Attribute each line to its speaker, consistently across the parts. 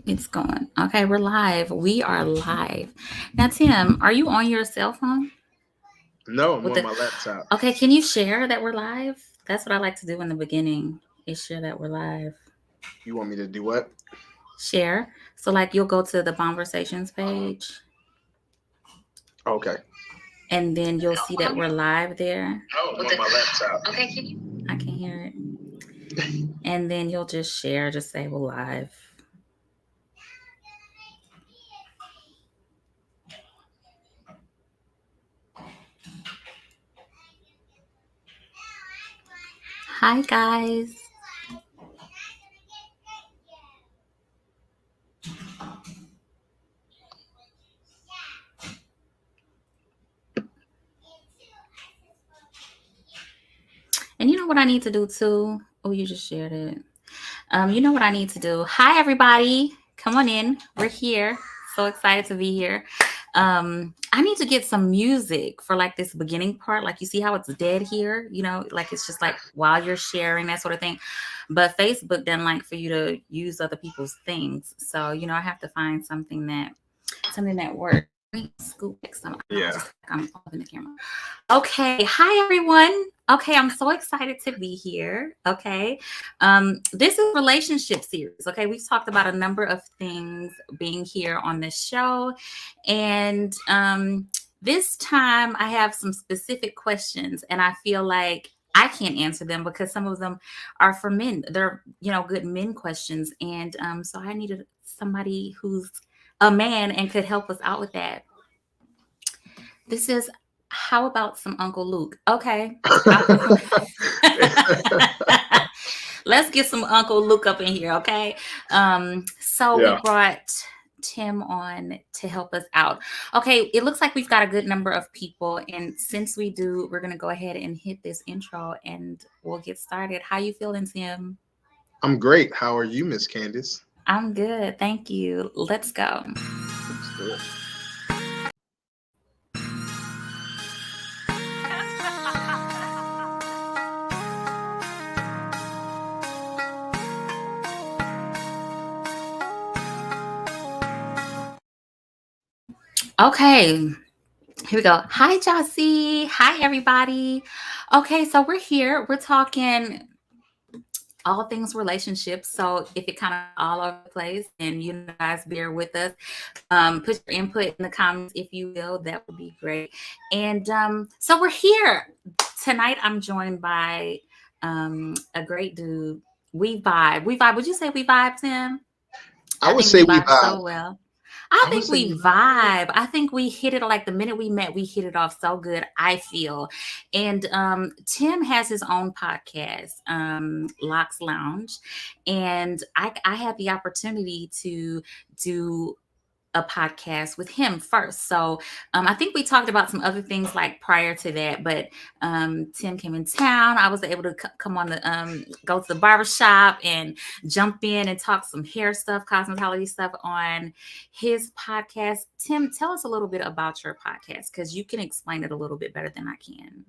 Speaker 1: It's going. Okay, we're live. We are live. Now, Tim, are you on your cell phone?
Speaker 2: No, I'm
Speaker 1: With
Speaker 2: on
Speaker 1: the
Speaker 2: my laptop.
Speaker 1: Okay, can you share that we're live? That's what I like to do in the beginning. Is share that we're live.
Speaker 2: You want me to do what?
Speaker 1: Share. So like you'll go to the conversations page
Speaker 2: Okay.
Speaker 1: and then you'll see that we're live there.
Speaker 2: No, I'm on my laptop.
Speaker 1: Okay, I can hear it. And then you'll just share, just say we're live. Hi guys. And you know what I need to do too? Oh, you just shared it. You know what I need to do? Hi, everybody. Come on in. We're here. So excited to be here. I need to get some music for like this beginning part. Like you see how it's dead here, like it's just like while you're sharing that sort of thing. But Facebook doesn't like for you to use other people's things. So, I have to find something that works. Let me scoop back some. I know I
Speaker 2: Yeah.
Speaker 1: just I'm off in the camera. Okay. Hi, everyone. Okay. I'm so excited to be here. Okay. This is relationship series. Okay. We've talked about a number of things being here on this show. And this time I have some specific questions, and I feel like I can't answer them because some of them are for men. They're, good men questions. And so I needed somebody who's a man and could help us out with that. This is how about some Uncle Luke? Okay. I'll put some Let's get some Uncle Luke up in here, okay? So we
Speaker 2: Yeah.
Speaker 1: brought Tim on to help us out. Okay, it looks like we've got a good number of people, and since we do, we're gonna go ahead and hit this intro, and we'll get started. How you feeling, Tim?
Speaker 2: I'm great. How are you, Miss Candace?
Speaker 1: I'm good, thank you. Let's go.
Speaker 2: Let's do it.
Speaker 1: Okay, here we go. Hi, Jossie. Hi, everybody. Okay, so we're here. We're talking all things relationships. So if it kind of all over the place, and you guys bear with us, put your input in the comments if you will. That would be great. And so we're here tonight. I'm joined by a great dude. We vibe. We vibe. Would you say we vibe, Tim?
Speaker 2: I
Speaker 1: I
Speaker 2: would
Speaker 1: think
Speaker 2: say
Speaker 1: we
Speaker 2: we
Speaker 1: vibe
Speaker 2: vibe.
Speaker 1: so well. I
Speaker 2: I would
Speaker 1: think
Speaker 2: say
Speaker 1: we
Speaker 2: we vibe.
Speaker 1: vibe. I think we hit it like the minute we met, we hit it off so good, I feel. And Tim has his own podcast, Locks Lounge. And I had the opportunity to do a podcast with him first. So I think we talked about some other things like prior to that, but Tim came in town. I was able to come on the go to the barbershop and jump in and talk some hair stuff, cosmetology stuff on his podcast. Tim, tell us a little bit about your podcast because you can explain it a little bit better than I can.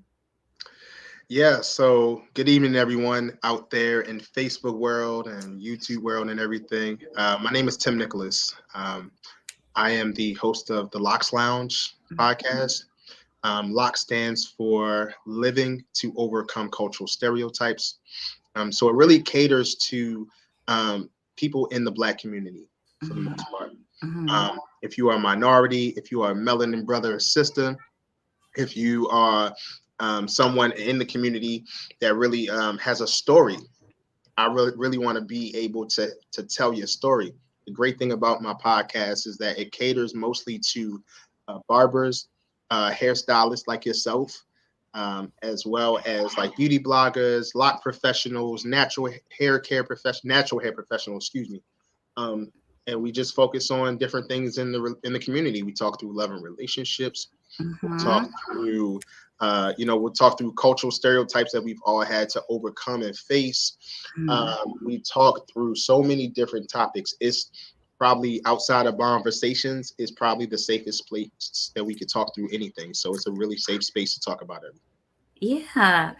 Speaker 2: Yeah. So, good evening, everyone out there in Facebook world and YouTube world and everything. My name is Tim Nicholas. I am the host of the Locks Lounge podcast. LOCK stands for Living to Overcome Cultural Stereotypes. So it really caters to people in the Black community for the
Speaker 1: Mhm.
Speaker 2: most part.
Speaker 1: Mhm.
Speaker 2: If you are a minority, if you are a melanin brother or sister, if you are someone in the community that really has a story, I really want to be able to tell your story. The great thing about my podcast is that it caters mostly to barbers, hairstylists like yourself, as well as like beauty bloggers, lock professionals, natural hair professionals. Excuse me. Um, and we just focus on different things in the community. We talk through love and relationships. We'll talk
Speaker 1: Mhm.
Speaker 2: through, we'll talk through cultural stereotypes that we've all had to overcome and face.
Speaker 1: Mhm.
Speaker 2: We talk through so many different topics. It's probably outside of conversations is probably the safest place that we could talk through anything. So it's a really safe space to talk about it.
Speaker 1: Yeah,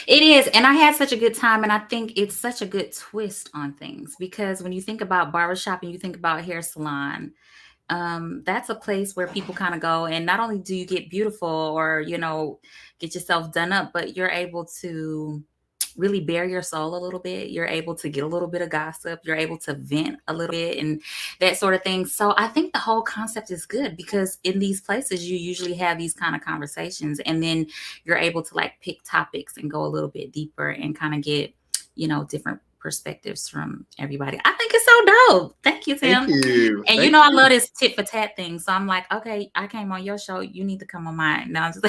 Speaker 1: it is. And I had such a good time. And I think it's such a good twist on things because when you think about barbershop and you think about hair salon, that's a place where people kind of go. And not only do you get beautiful or, get yourself done up, but you're able to really bare your soul a little bit. You're able to get a little bit of gossip. You're able to vent a little bit and that sort of thing. So I think the whole concept is good because in these places, you usually have these kind of conversations and then you're able to like pick topics and go a little bit deeper and kind of get, different perspectives from everybody. I think it's so dope. Thank you,
Speaker 2: Thank
Speaker 1: Tim.
Speaker 2: you.
Speaker 1: And
Speaker 2: Thank
Speaker 1: I love
Speaker 2: you.
Speaker 1: this tit for tat thing. So I'm like, okay, I came on your show. You need to come on mine. No, I'm just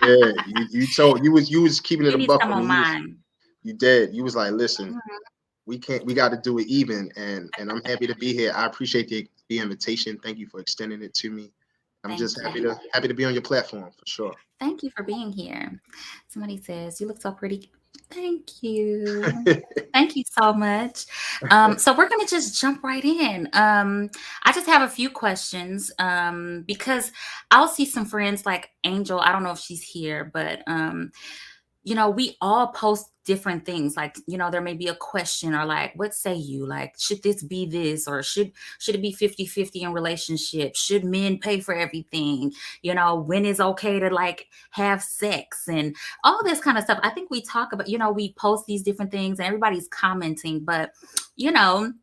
Speaker 2: Yeah, you told you was keeping it
Speaker 1: you
Speaker 2: a
Speaker 1: need to
Speaker 2: buck
Speaker 1: come
Speaker 2: with
Speaker 1: on
Speaker 2: me.
Speaker 1: mine.
Speaker 2: You did. You was like, listen,
Speaker 1: Mhm.
Speaker 2: we got to do it even, and I'm happy to be here. I appreciate the invitation. Thank you for extending it to me. I'm just
Speaker 1: Thank
Speaker 2: happy
Speaker 1: you.
Speaker 2: to be on your platform for sure.
Speaker 1: Thank you for being here. Somebody says, you look so pretty. Thank you. Thank you so much. So we're going to just jump right in. I just have a few questions because I'll see some friends like Angel. I don't know if she's here, but we all post different things. Like, there may be a question or like, what say you? Like, should this be this? Or should it be 50-50 in relationships? Should men pay for everything? When is okay to like have sex and all this kind of stuff. I think we talk about, we post these different things and everybody's commenting, but you know,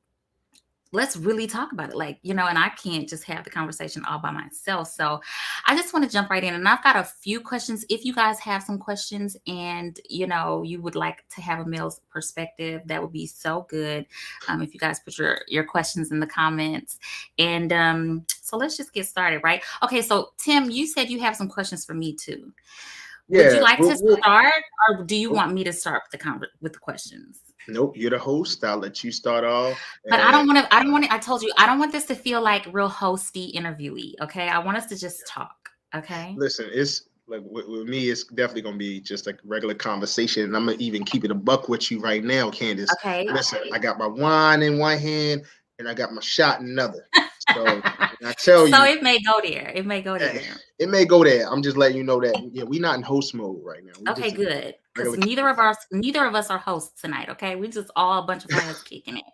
Speaker 1: let's really talk about it. Like, and I can't just have the conversation all by myself. So I just want to jump right in. And I've got a few questions. If you guys have some questions and, you would like to have a male's perspective, that would be so good. If you guys put your questions in the comments. And so let's just get started, right? Okay. So Tim, you said you have some questions for me too. Would you
Speaker 2: Yeah,
Speaker 1: like to
Speaker 2: we'll
Speaker 1: start or do you
Speaker 2: nope,
Speaker 1: want me to start with the questions?
Speaker 2: nope. You're the host. I'll let you start off.
Speaker 1: But I
Speaker 2: And
Speaker 1: don't want to. I don't want to. I told you I don't want this to feel like real hosty interviewee. Okay, I want us to just talk. Okay.
Speaker 2: listen, it's like with me, it's definitely gonna be just a regular conversation. And I'm gonna even keep it a buck with you right now, Candace.
Speaker 1: Okay.
Speaker 2: Listen, I got my wine in one hand and I got my shot in another. So when I tell
Speaker 1: So
Speaker 2: you,
Speaker 1: it may go there. It may go
Speaker 2: eh,
Speaker 1: there.
Speaker 2: it may go there. I'm just letting you know that yeah, we're not in host mode right now. We
Speaker 1: Okay,
Speaker 2: just
Speaker 1: good. Because
Speaker 2: regular.
Speaker 1: neither of us are hosts tonight. Okay, we just all a bunch of friends kicking it.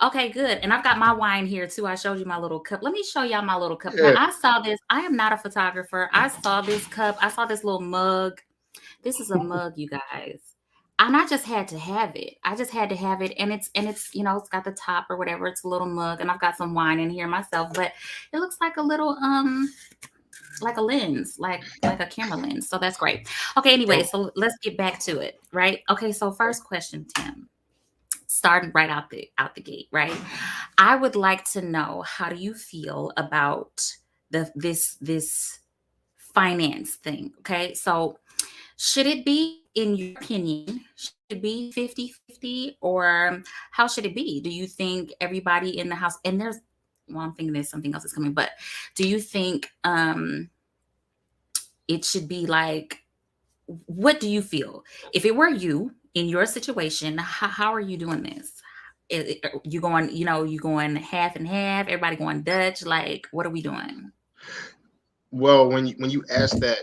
Speaker 1: Okay, good. And I've got my wine here too. I showed you my little cup. Let me show y'all my little cup. Now
Speaker 2: Yeah.
Speaker 1: I saw this. I am not a photographer. I saw this cup. I saw this little mug. This is a mug, you guys. And I just had to have it. I just had to have it. And it's, it's got the top or whatever. It's a little mug. And I've got some wine in here myself, but it looks like a little like a lens, like a camera lens. So that's great. Okay, anyway,
Speaker 2: So
Speaker 1: so let's get back to it, right? Okay, so first question, Tim. Starting right out the gate, right? I would like to know how do you feel about this finance thing? Okay, so should it be, in your opinion, should it be 50-50 or how should it be? Do you think everybody in the house, and well, I'm thinking there's something else that's coming, but do you think it should be like, what do you feel? If it were you in your situation, how are you doing this? You going, you going half and half, everybody going Dutch? Like, what are we doing?
Speaker 2: well, when you ask that,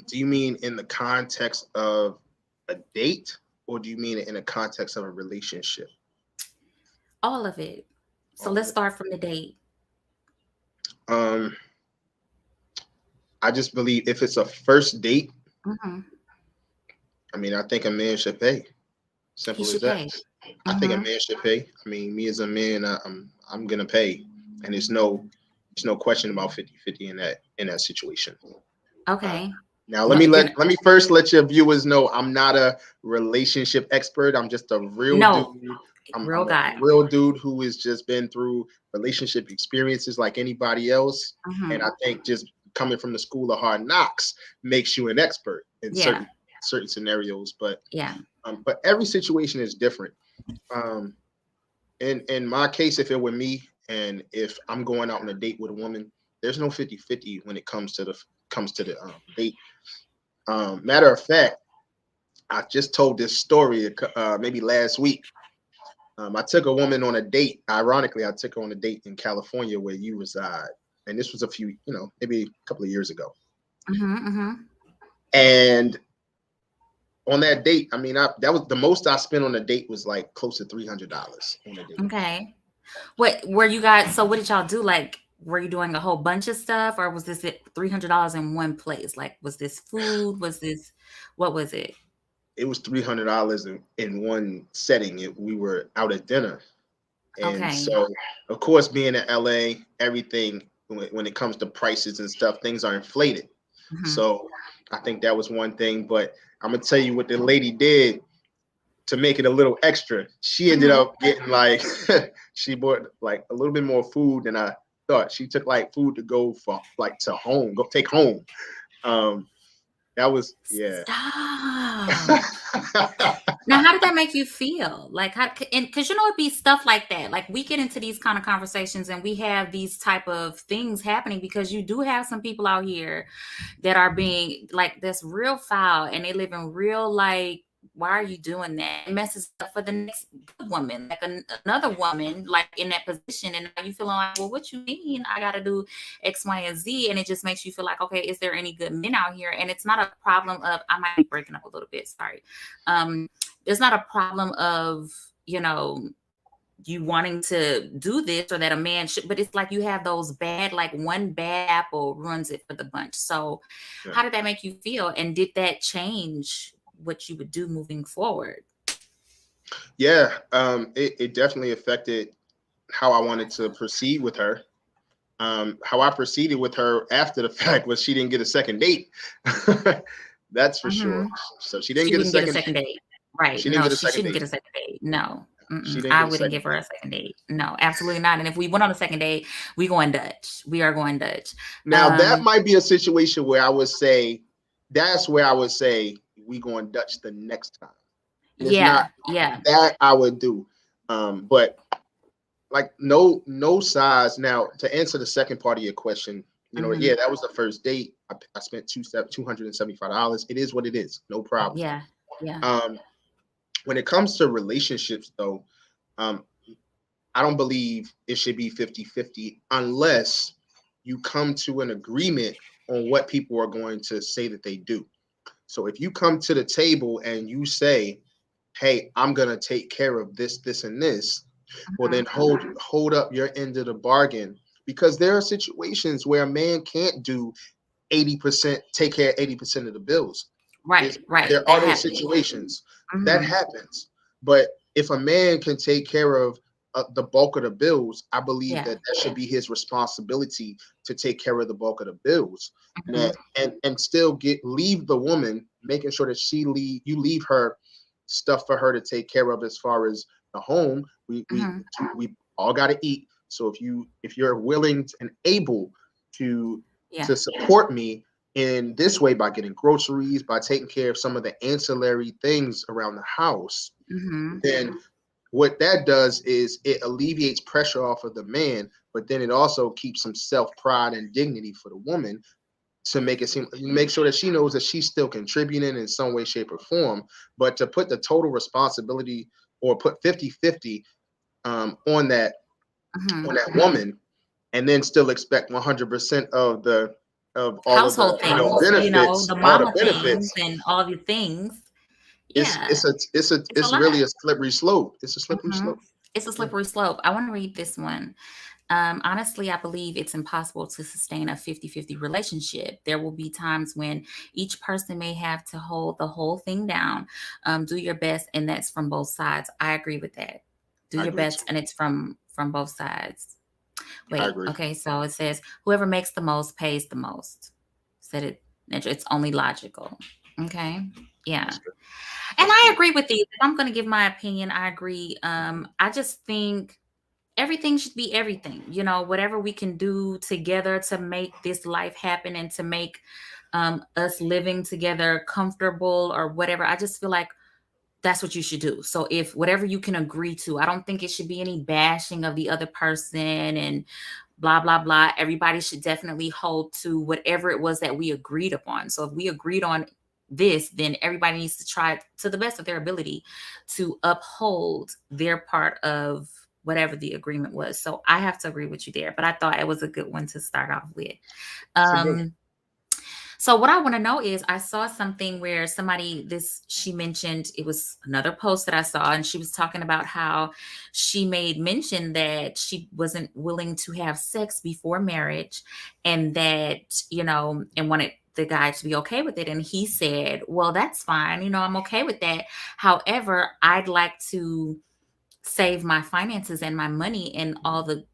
Speaker 2: do you mean in the context of a date, or do you mean it in the context of a relationship?
Speaker 1: All of it. So
Speaker 2: All
Speaker 1: let's
Speaker 2: of it.
Speaker 1: start from the date.
Speaker 2: Um, I just believe if it's a first date,
Speaker 1: Hmm.
Speaker 2: I mean, I think a man should pay.
Speaker 1: He
Speaker 2: Simple as
Speaker 1: should
Speaker 2: that.
Speaker 1: pay.
Speaker 2: I think a
Speaker 1: Hmm.
Speaker 2: man should pay. I mean, me as a man, I'm gonna pay, and there's no question about 50-50 in that situation. Uh,
Speaker 1: Okay.
Speaker 2: Now let
Speaker 1: No,
Speaker 2: me let me first let your viewers know I'm not a relationship expert. I'm just a real dude.
Speaker 1: no,
Speaker 2: I'm
Speaker 1: real
Speaker 2: I'm a
Speaker 1: guy.
Speaker 2: real dude who has just been through relationship experiences like anybody else. And I
Speaker 1: Hmm.
Speaker 2: think just coming from the school of hard knocks makes you an expert in
Speaker 1: Yeah.
Speaker 2: certain scenarios.
Speaker 1: Yeah.
Speaker 2: But every situation is different. Um, in my case, if it were me and if I'm going out on a date with a woman, there's no 50-50 when it comes to the date. Matter of fact, I just told this story maybe last week. I took a woman on a date. Ironically, I took her on a date in California where you reside, and this was maybe a couple of years ago.
Speaker 1: Hmm. Hmm.
Speaker 2: And on that date, I mean, that was the most I spent on a date was like close to $300 on a date.
Speaker 1: Okay. What were you guys? So what did y'all do? Like, were you doing a whole bunch of stuff, or was this it $300 in one place? Like, was this food? Was this what was it?
Speaker 2: It was $300 in one setting. We were out at dinner, and
Speaker 1: Okay.
Speaker 2: so of course, being in LA, everything when it comes to prices and stuff, things are inflated.
Speaker 1: Hmm.
Speaker 2: So I think that was one thing. But I'm gonna tell you what the lady did to make it a little extra. She ended
Speaker 1: Hmm.
Speaker 2: up getting like she bought like a little bit more food than I thought. She took like food to go for like to home, go take home. Um, that was yeah.
Speaker 1: Stop. Now, how did that make you feel? Like, how, and because it'd be stuff like that. Like, we get into these kind of conversations and we have these type of things happening because you do have some people out here that are being like that's real foul and they live in real like why are you doing that? It messes up for the next good woman, like another woman, like in that position, and now you feeling like, well, what you mean? I got to do X, Y, and Z, and it just makes you feel like, okay, is there any good men out here? And it's not a problem of I might be breaking up a little bit. Sorry, it's not a problem of you wanting to do this or that a man should, but it's like you have those bad, like one bad apple ruins it for the bunch. So
Speaker 2: Yeah.
Speaker 1: how did that make you feel? And did that change what you would do moving forward?
Speaker 2: Yeah, it definitely affected how I wanted to proceed with her. How I proceeded with her after the fact was she didn't get a second date. That's for sure.
Speaker 1: Hmm.
Speaker 2: So she didn't
Speaker 1: She
Speaker 2: get a
Speaker 1: wouldn't get a
Speaker 2: second.
Speaker 1: second date. Right.
Speaker 2: She didn't
Speaker 1: No,
Speaker 2: get a
Speaker 1: she
Speaker 2: second
Speaker 1: shouldn't
Speaker 2: date.
Speaker 1: get a second date. No.
Speaker 2: She
Speaker 1: Mm-mm.
Speaker 2: didn't
Speaker 1: I
Speaker 2: get a
Speaker 1: wouldn't
Speaker 2: second
Speaker 1: give her
Speaker 2: date.
Speaker 1: a second date. No, absolutely not. And if we went on a second date, we going Dutch. We are going Dutch.
Speaker 2: Now that
Speaker 1: Um,
Speaker 2: might be a situation where I would say that's where I would say we going Dutch the next time. And it's not
Speaker 1: yeah, yeah.
Speaker 2: that I would do. But like no size. Now to answer the second part of your question,
Speaker 1: Hmm.
Speaker 2: yeah, that was the first date. I spent $275. It is what it is. No problem.
Speaker 1: Yeah, yeah.
Speaker 2: Um, when it comes to relationships though, um, I don't believe it should be 50-50 unless you come to an agreement on what people are going to say that they do. So if you come to the table and you say, hey, I'm going to take care of this, this, and this, well, then
Speaker 1: Mhm.
Speaker 2: hold up your end of the bargain, because there are situations where a man can't do 80%, take care of 80% of the bills.
Speaker 1: Right,
Speaker 2: There's,
Speaker 1: right.
Speaker 2: there
Speaker 1: That
Speaker 2: are those
Speaker 1: happens.
Speaker 2: situations that
Speaker 1: Mhm.
Speaker 2: happens. But if a man can take care of the bulk of the bills, I believe
Speaker 1: Yeah.
Speaker 2: that should be his responsibility to take care of the bulk of the bills.
Speaker 1: Mhm.
Speaker 2: And still leave the woman, making sure that you leave her stuff for her to take care of as far as the home.
Speaker 1: Mhm.
Speaker 2: We all got to eat. So if you're willing and able to
Speaker 1: Yeah.
Speaker 2: support me in this way by getting groceries, by taking care of some of the ancillary things around the house,
Speaker 1: Mhm.
Speaker 2: then what that does is it alleviates pressure off of the man, but then it also keeps some self pride and dignity for the woman to make sure that she knows that she's still contributing in some way, shape, or form. But to put the total responsibility or put 50-50 on
Speaker 1: Mhm.
Speaker 2: that woman, and then still expect 100% of all of the
Speaker 1: Household things,
Speaker 2: benefits,
Speaker 1: the
Speaker 2: all the
Speaker 1: mama things
Speaker 2: benefits,
Speaker 1: and all the things.
Speaker 2: it's
Speaker 1: Yeah.
Speaker 2: it's a it's a
Speaker 1: It's a
Speaker 2: it's
Speaker 1: lot.
Speaker 2: really a slippery slope. It's a slippery
Speaker 1: Mhm.
Speaker 2: slope.
Speaker 1: It's a
Speaker 2: Yeah,
Speaker 1: slippery slope. I want to read this one. Honestly, I believe it's impossible to sustain a 50-50 relationship. There will be times when each person may have to hold the whole thing down. Do your best, and that's from both sides. I agree with that. Do
Speaker 2: I
Speaker 1: your
Speaker 2: agree
Speaker 1: best,
Speaker 2: too.
Speaker 1: and it's from both sides.
Speaker 2: I
Speaker 1: Wait,
Speaker 2: agree.
Speaker 1: okay, so it says whoever makes the most pays the most. Said it's only logical. Okay. Yeah.
Speaker 2: That's good.
Speaker 1: And
Speaker 2: That's
Speaker 1: I
Speaker 2: good.
Speaker 1: agree with you. If I'm gonna give my opinion, I agree. I just think everything should be everything. Whatever we can do together to make this life happen and to make us living together comfortable or whatever. I just feel like that's what you should do. So if whatever you can agree to, I don't think it should be any bashing of the other person and blah blah blah. Everybody should definitely hold to whatever it was that we agreed upon. So if we agreed on this, then everybody needs to try to the best of their ability to uphold their part of whatever the agreement was. So I have to agree with you there, but I thought it was a good one to start off with.
Speaker 2: It's a good one.
Speaker 1: um So what I want to know is, I saw something where somebody, this, she mentioned, it was another post that I saw, and she was talking about how she made mention that she wasn't willing to have sex before marriage, and that, and wanted the guy to be okay with it. And he said, well, that's fine. I'm okay with that. However, I'd like to save my finances and my money and all the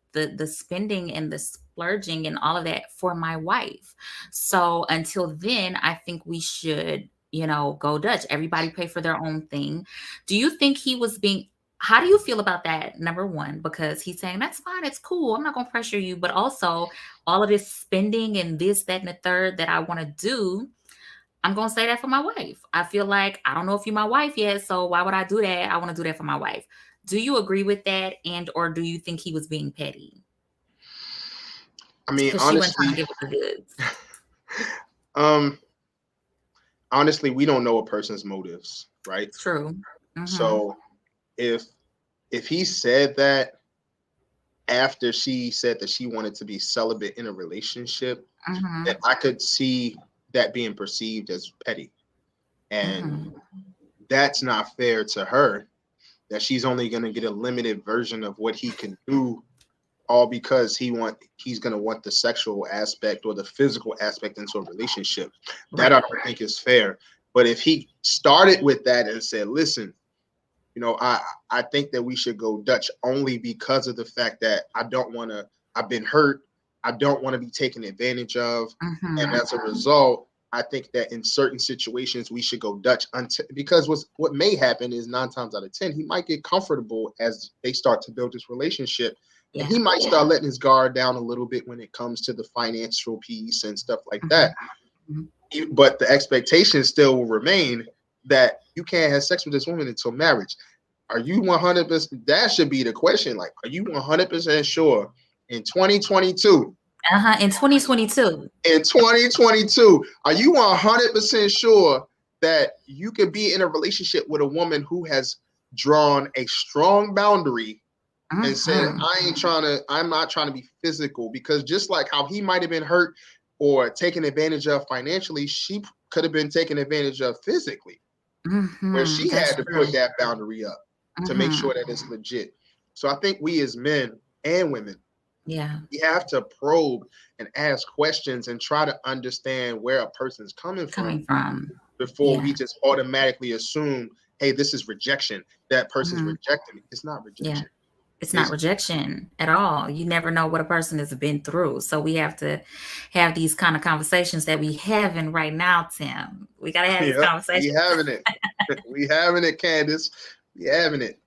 Speaker 1: spending and the splurging and all of that for my wife. So until then, I think we should, go Dutch. Everybody pay for their own thing. Do you think he was being How do you feel about that? Number one, because he's saying that's fine, it's cool. I'm not gonna pressure you, but also all of this spending and this, that, and the third that I want to do, I'm gonna say that for my wife. I feel like, I don't know if you're my wife yet, so why would I do that? I want to do that for my wife. Do you agree with that, and or do you think he was being petty
Speaker 2: I mean,
Speaker 1: because she wasn't trying to
Speaker 2: honestly,
Speaker 1: give up the goods?
Speaker 2: um, honestly, we don't know a person's motives, right?
Speaker 1: True. Mm-hmm.
Speaker 2: So if he said that after she said that she wanted to be celibate in a relationship, then
Speaker 1: Mm-hmm.
Speaker 2: I could see that being perceived as petty. And
Speaker 1: Mm-hmm.
Speaker 2: that's not fair to her, that she's only going to get a limited version of what he can do, all because he's going to want the sexual aspect or the physical aspect into a relationship. That I
Speaker 1: Right.
Speaker 2: don't think is fair. But if he started with that and said, listen, I think that we should go Dutch only because of the fact that I've been hurt. I don't want to be taken advantage of. And
Speaker 1: Mm-hmm.
Speaker 2: as a result, I think that in certain situations we should go Dutch until, because what may happen is 9 times out of 10, he might get comfortable as they start to build this relationship. And
Speaker 1: Yeah.
Speaker 2: he might start letting his guard down a little bit when it comes to the financial piece and stuff like
Speaker 1: Mm-hmm.
Speaker 2: that. But the expectation still will remain that you can't have sex with this woman until marriage. Are you 100%? That should be the question. Like, are you 100% sure in 2022?
Speaker 1: Uh-huh. In 2022.
Speaker 2: In 2022, are you 100% sure that you could be in a relationship with a woman who has drawn a strong boundary and said,
Speaker 1: Mm-hmm.
Speaker 2: I'm not trying to be physical? Because just like how he might have been hurt or taken advantage of financially, she could have been taken advantage of physically, where
Speaker 1: Mm-hmm.
Speaker 2: she had
Speaker 1: That's
Speaker 2: to
Speaker 1: true.
Speaker 2: put that boundary up to make
Speaker 1: Mm-hmm.
Speaker 2: sure that it's legit. So I think we as men and women,
Speaker 1: Yeah.
Speaker 2: we have to probe and ask questions and try to understand where a person's coming from
Speaker 1: Coming from.
Speaker 2: before we
Speaker 1: Yeah.
Speaker 2: just automatically assume, hey, this is rejection. That person's
Speaker 1: Mm-hmm.
Speaker 2: rejecting me. It's not
Speaker 1: Yeah.
Speaker 2: rejection.
Speaker 1: It's not
Speaker 2: It's
Speaker 1: rejection at all. You never know what a person has been through. So we have to have these kind of conversations that we having right now, Tim. We got to have these
Speaker 2: yep, we
Speaker 1: conversations.
Speaker 2: having it. We having it, Candace. We having it.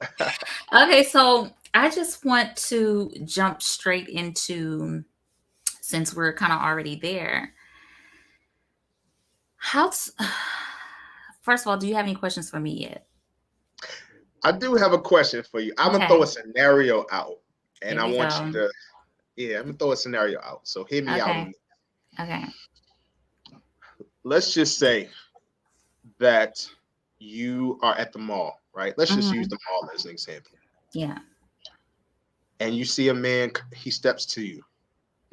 Speaker 1: Okay, so I just want to jump straight into, since we're kind of already there. How First of all, do you have any questions for me yet?
Speaker 2: I do have a question for you. I'm gonna throw a
Speaker 1: Okay,
Speaker 2: scenario out, and
Speaker 1: here
Speaker 2: I
Speaker 1: we
Speaker 2: want you
Speaker 1: go.
Speaker 2: to, yeah, I'm gonna throw a scenario out. So hear me out on
Speaker 1: Okay,
Speaker 2: it.
Speaker 1: okay.
Speaker 2: Let's just say that you are at the mall, right? Let's just use
Speaker 1: Mm-hmm.
Speaker 2: the mall as an example.
Speaker 1: Yeah.
Speaker 2: And you see a man, he steps to you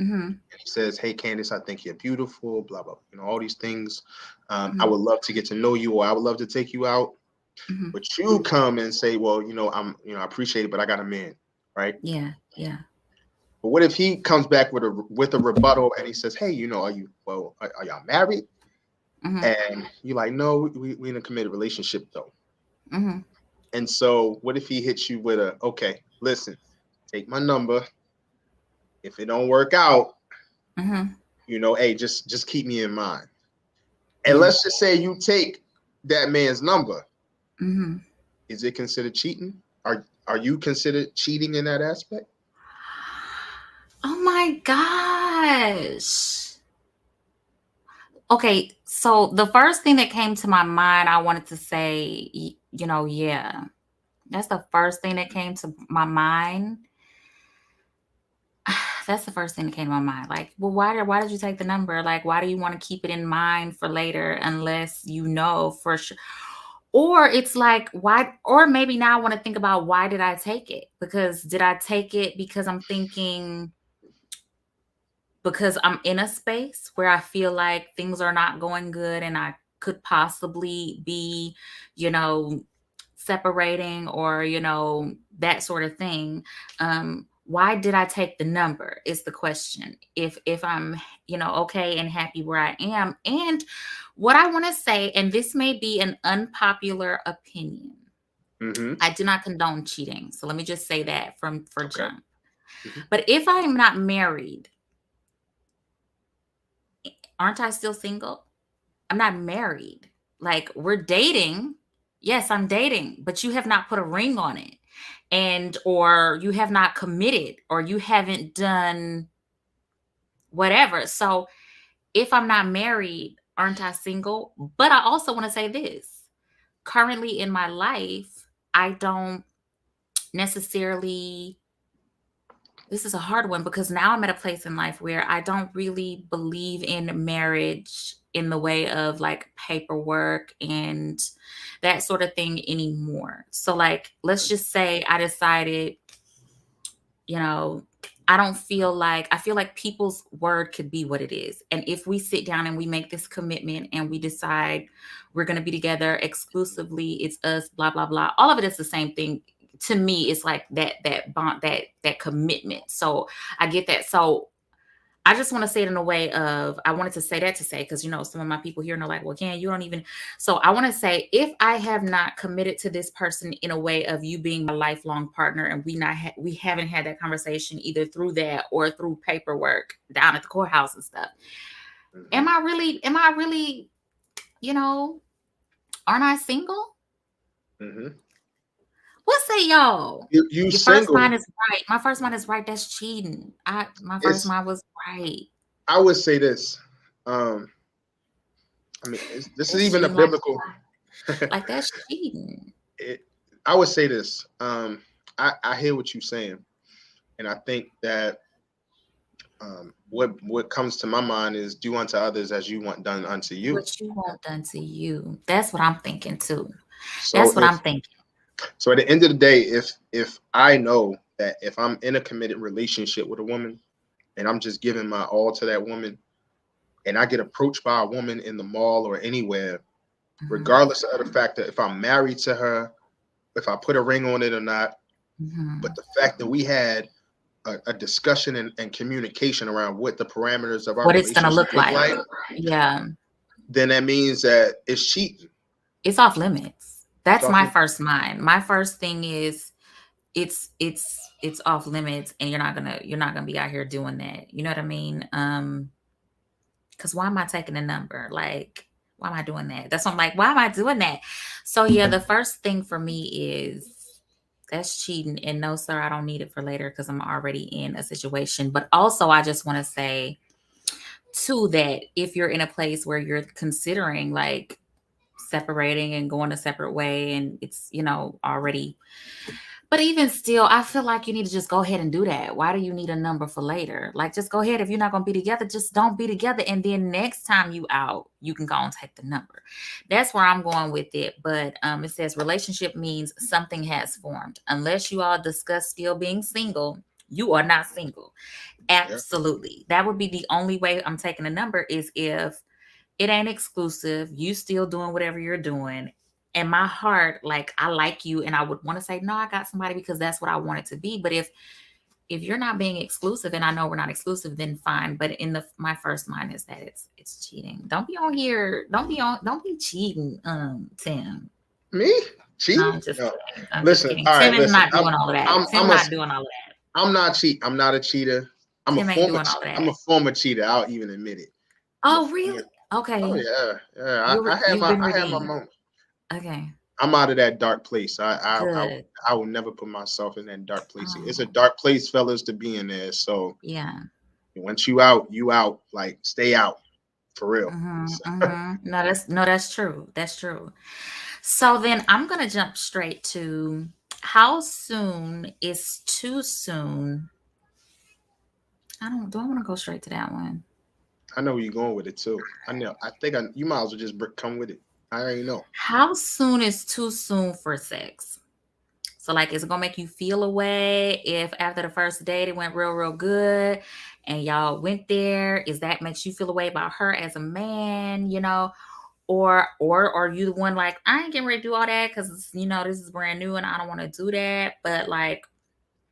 Speaker 1: Mm-hmm.
Speaker 2: and he says, hey, Candace, I think you're beautiful, blah, blah, all these things. I
Speaker 1: Mm-hmm.
Speaker 2: would love to get to know you, or I would love to take you out.
Speaker 1: Mm-hmm.
Speaker 2: But you come and say, well, I appreciate it, but I got a man, right?
Speaker 1: Yeah, yeah.
Speaker 2: But what if he comes back with a rebuttal and he says, hey, are y'all married?
Speaker 1: Mm-hmm.
Speaker 2: And you're like, no, we in a committed relationship though.
Speaker 1: Mm-hmm.
Speaker 2: And so what if he hits you with okay, listen, take my number. If it don't work out,
Speaker 1: Mm-hmm.
Speaker 2: hey, just keep me in mind. And
Speaker 1: Yeah.
Speaker 2: let's just say you take that man's number.
Speaker 1: Mm-hmm.
Speaker 2: Is it considered cheating? Are you considered cheating in that aspect?
Speaker 1: Oh my gosh. Okay, so the first thing that came to my mind, I wanted to say, yeah. That's the first thing that came to my mind. That's the first thing that came to my mind. Like, well, why did you take the number? Like, why do you want to keep it in mind for later unless you know for sure? Or it's like, why? Or maybe now I want to think about, why did I take it? Because did I take it because I'm thinking because I'm in a space where I feel like things are not going good and I could possibly be, you know, separating or, that sort of thing. Why did I take the number is the question. If I'm, okay and happy where I am. And what I want to say, and this may be an unpopular opinion,
Speaker 2: Mm-hmm.
Speaker 1: I do not condone cheating. So let me just say that from for
Speaker 2: Okay.
Speaker 1: jump.
Speaker 2: Mm-hmm.
Speaker 1: But if I am not married, aren't I still single? I'm not married. Like we're dating. Yes, I'm dating, but you have not put a ring on it. And or you have not committed or you haven't done whatever. So if I'm not married, aren't I single? But I also want to say this. Currently in my life, I don't necessarily, this is a hard one because now I'm at a place in life where I don't really believe in marriage in the way of like paperwork and that sort of thing anymore. So, like, let's just say I decided, you know, I feel like people's word could be what it is. And if we sit down and we make this commitment and we decide we're going to be together exclusively, it's us, blah, blah, blah. All of it is the same thing. To me, it's like that bond, that commitment. So I get that. So I just want to say it in a way of, I wanted to say that to say, because, some of my people here are like, well, Ken, you don't even. So I want to say, if I have not committed to this person in a way of you being my lifelong partner and we haven't had that conversation either through that or through paperwork down at the courthouse and stuff.
Speaker 2: Mm-hmm.
Speaker 1: Am I really, you know, aren't I single?
Speaker 2: Mm-hmm.
Speaker 1: What say y'all?
Speaker 2: You
Speaker 1: Your first
Speaker 2: single.
Speaker 1: mind is right. My first mind is right. That's cheating. My first
Speaker 2: It's.
Speaker 1: mind was right.
Speaker 2: I would say this. Um, I mean, this is
Speaker 1: That's
Speaker 2: even a
Speaker 1: cheating like
Speaker 2: biblical.
Speaker 1: that's cheating.
Speaker 2: it, I would say this. I hear what you're saying, and I think that what comes to my mind is do unto others as you want done unto you.
Speaker 1: What you want done to you. That's what I'm thinking too.
Speaker 2: So
Speaker 1: That's what
Speaker 2: if
Speaker 1: I'm thinking.
Speaker 2: so, at the end of the day, if I know that if I'm in a committed relationship with a woman and I'm just giving my all to that woman, and I get approached by a woman in the mall or anywhere,
Speaker 1: Mhm,
Speaker 2: regardless of the fact that if I'm married to her, if I put a ring on it or not, but
Speaker 1: mhm.
Speaker 2: the fact that we had a discussion and communication around what the parameters of our
Speaker 1: What it's gonna
Speaker 2: relationship
Speaker 1: look
Speaker 2: look
Speaker 1: like.
Speaker 2: like,
Speaker 1: Yeah.
Speaker 2: then that means that it's cheating.
Speaker 1: It's off limits.
Speaker 2: It's
Speaker 1: That's
Speaker 2: off
Speaker 1: my
Speaker 2: limits.
Speaker 1: first mind. My first thing is it's off limits and you're not gonna be out here doing that. You know what I mean? Because why am I taking a number? Like, why am I doing that? That's what I'm like, why am I doing that? So yeah, the first thing for me is that's cheating. And no, sir, I don't need it for later because I'm already in a situation. But also I just want to say too that if you're in a place where you're considering like separating and going a separate way and it's, already, but even still, I feel like you need to just go ahead and do that. Why do you need a number for later? Like, just go ahead. If you're not going to be together, just don't be together. And then next time you out, you can go and take the number. That's where I'm going with it. But it says relationship means something has formed. Unless you all discuss still being single, you are not single.
Speaker 2: Yeah.
Speaker 1: Absolutely. That would be the only way I'm taking a number is if it ain't exclusive. You still doing whatever you're doing. And my heart, like I like you, and I would want to say, no, I got somebody because that's what I want it to be. But if you're not being exclusive, and I know we're not exclusive, then fine. But in the my first mind is that it's cheating. Don't be on here. Don't be cheating, Tim.
Speaker 2: Me
Speaker 1: No,
Speaker 2: cheating?
Speaker 1: I'm just
Speaker 2: No.
Speaker 1: kidding. I'm just
Speaker 2: Listen.
Speaker 1: kidding.
Speaker 2: All
Speaker 1: Tim
Speaker 2: right.
Speaker 1: is
Speaker 2: Listen.
Speaker 1: not doing all of that.
Speaker 2: I'm
Speaker 1: Tim
Speaker 2: I'm a
Speaker 1: not doing all of that.
Speaker 2: I'm not cheat. I'm not a cheater. I'm a
Speaker 1: Tim ain't
Speaker 2: former.
Speaker 1: doing all of
Speaker 2: I'm
Speaker 1: that.
Speaker 2: a former cheater. I'll even admit it. I'm a
Speaker 1: Oh, really?
Speaker 2: former. Oh
Speaker 1: Okay.
Speaker 2: yeah, yeah. I have
Speaker 1: You've
Speaker 2: my
Speaker 1: been
Speaker 2: I have my
Speaker 1: redeemed.
Speaker 2: moment.
Speaker 1: Okay.
Speaker 2: I'm out of that dark place.
Speaker 1: Good.
Speaker 2: I will never put myself in that dark place. It's a
Speaker 1: Oh,
Speaker 2: dark place, fellas, to be in there. So
Speaker 1: yeah.
Speaker 2: once you out, you out. Like stay out for real.
Speaker 1: Mhm,
Speaker 2: So,
Speaker 1: mhm. No, that's true. That's true. So then I'm gonna jump straight to how soon is too soon? Do I want to go straight to that one?
Speaker 2: I know where you're going with it too. I know. You might as well just come with it. I already know.
Speaker 1: How soon is too soon for sex? So like, is it gonna make you feel a way if after the first date it went real, real good and y'all went there? Is that makes you feel a way about her as a man, or are you the one like, I ain't getting ready to do all that because this is brand new and I don't want to do that. But like,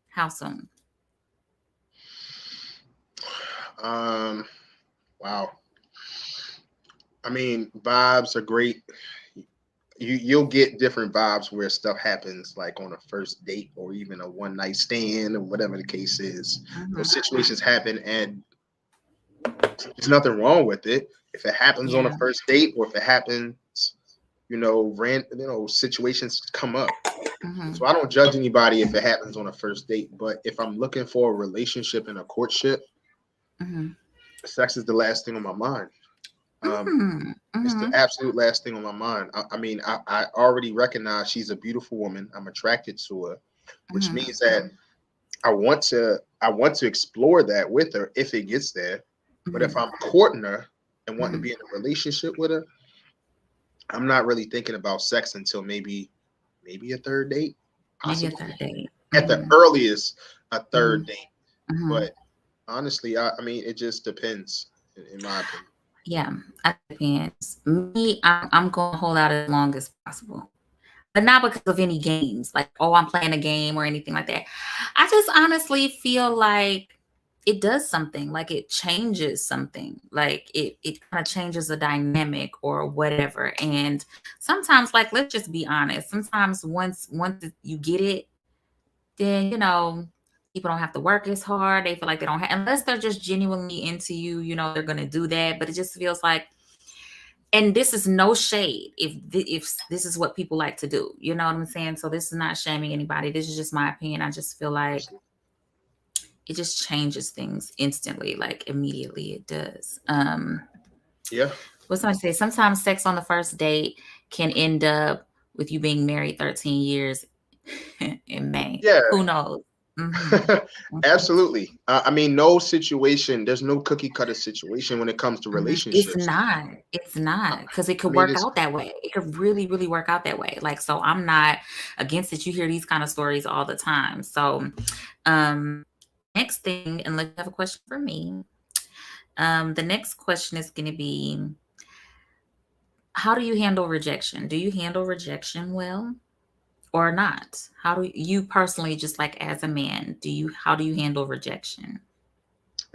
Speaker 1: how soon?
Speaker 2: Um, wow. I mean, vibes are great. You'll get different vibes where stuff happens like on a first date or even a one night stand or whatever the case is.
Speaker 1: Hmm.
Speaker 2: Those situations happen and there's nothing wrong with it. If it happens on a
Speaker 1: Yeah.
Speaker 2: first date or if it happens, situations come up.
Speaker 1: Hmm.
Speaker 2: So I don't judge anybody if it happens on a first date. But if I'm looking for a relationship and a courtship,
Speaker 1: Hmm.
Speaker 2: sex is the last thing on my mind. Um,
Speaker 1: Hmm.
Speaker 2: it's the
Speaker 1: Hmm.
Speaker 2: absolute last thing on my mind. I mean, I already recognize she's a beautiful woman. I'm attracted to her, which
Speaker 1: Hmm.
Speaker 2: means that I want to explore that with her if it gets there. But if
Speaker 1: Hmm.
Speaker 2: I'm courting her and wanting to
Speaker 1: Hmm.
Speaker 2: be in a relationship with her, I'm not really thinking about sex until maybe a third date,
Speaker 1: Maybe a
Speaker 2: possibly
Speaker 1: third date.
Speaker 2: at the
Speaker 1: Hmm.
Speaker 2: earliest a
Speaker 1: Hmm.
Speaker 2: third date.
Speaker 1: Hmm.
Speaker 2: But honestly, I mean, it just depends, in my opinion.
Speaker 1: Yeah, I depends. Me, I'm gonna hold out as long as possible, but not because of any games. Like, oh, I'm playing a game or anything like that. I just honestly feel like it does something. Like it changes something. Like it kind of changes the dynamic or whatever. And sometimes, like, let's just be honest. Sometimes once you get it, then people don't have to work as hard. They feel like they don't have, unless they're just genuinely into you. They're gonna do that. But it just feels like, and this is no shade if this is what people like to do. You know what I'm saying? So this is not shaming anybody. This is just my opinion. I just feel like it just changes things instantly, like immediately. It does.
Speaker 2: Yeah,
Speaker 1: What's somebody say? Sometimes sex on the first date can end up with you being married 13 years in May.
Speaker 2: yeah.
Speaker 1: Who knows? Hmm.
Speaker 2: Absolutely. I mean, no situation. There's no cookie cutter situation when it comes to
Speaker 1: Mhm. It's
Speaker 2: relationships.
Speaker 1: not. It's not because it
Speaker 2: I
Speaker 1: could
Speaker 2: mean,
Speaker 1: work
Speaker 2: it's
Speaker 1: out that way. It could really, really work out that way. Like, so I'm not against it. You hear these kind of stories all the time. So, um, next thing, unless you have a question for me, the next question is going to be, how do you handle rejection? Do you handle rejection well or not? How do you personally, just like as a man, how do you handle rejection?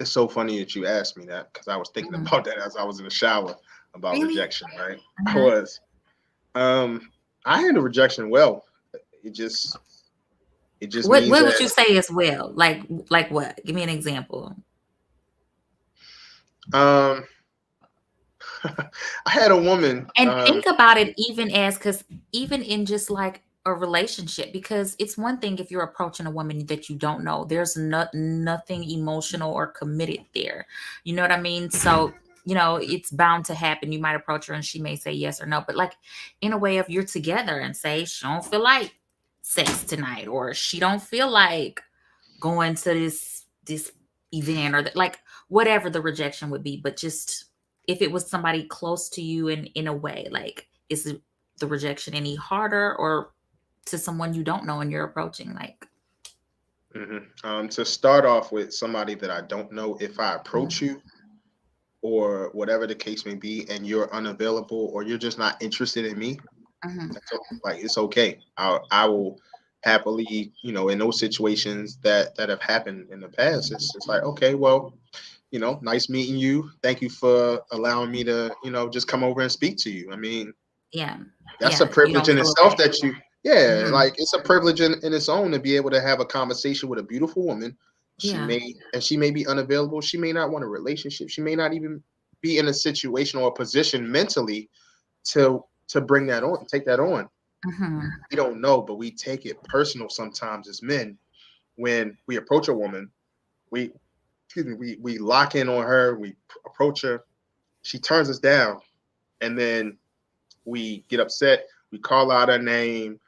Speaker 2: it's so funny that you asked me that because I was thinking
Speaker 1: Mhm.
Speaker 2: about that as I was in the shower about
Speaker 1: Really?
Speaker 2: rejection. Right? I
Speaker 1: Uh-huh.
Speaker 2: was. Um, I handle rejection well. It just it just
Speaker 1: What
Speaker 2: means
Speaker 1: What would
Speaker 2: that
Speaker 1: you say as well? Like what? Give me an example.
Speaker 2: um, I had a woman.
Speaker 1: And think about it even as, because even in just like a relationship, because it's one thing if you're approaching a woman that you don't know, there's nothing emotional or committed there. You know what I mean? So, it's bound to happen. You might approach her and she may say yes or no, but like in a way of you're together and say she don't feel like sex tonight, or she don't feel like going to this event, or like whatever the rejection would be. But just if it was somebody close to you in a way, like, the rejection any harder, or to someone you don't know and you're approaching, like.
Speaker 2: To start off with somebody that I don't know, if I approach
Speaker 1: Mhm.
Speaker 2: you or whatever the case may be, and you're unavailable or you're just not interested in me,
Speaker 1: Mhm.
Speaker 2: like it's okay. I will happily, in those situations that have happened in the past, it's like okay, well, nice meeting you. Thank you for allowing me to, just come over and speak to you. I mean,
Speaker 1: Yeah,
Speaker 2: that's a
Speaker 1: yeah, you
Speaker 2: privilege
Speaker 1: don't
Speaker 2: in
Speaker 1: feel
Speaker 2: itself
Speaker 1: away.
Speaker 2: that yeah,
Speaker 1: Hmm.
Speaker 2: like it's a privilege in its own to be able to have a conversation with a beautiful woman.
Speaker 1: Yeah,
Speaker 2: She may be unavailable. She may not want a relationship. She may not even be in a situation or a position mentally to bring that on, take that on.
Speaker 1: hmm,
Speaker 2: We don't know, but we take it personal sometimes as men when we approach a woman. We we lock in on her. We approach her. She turns us down, and then we get upset. We call out her name.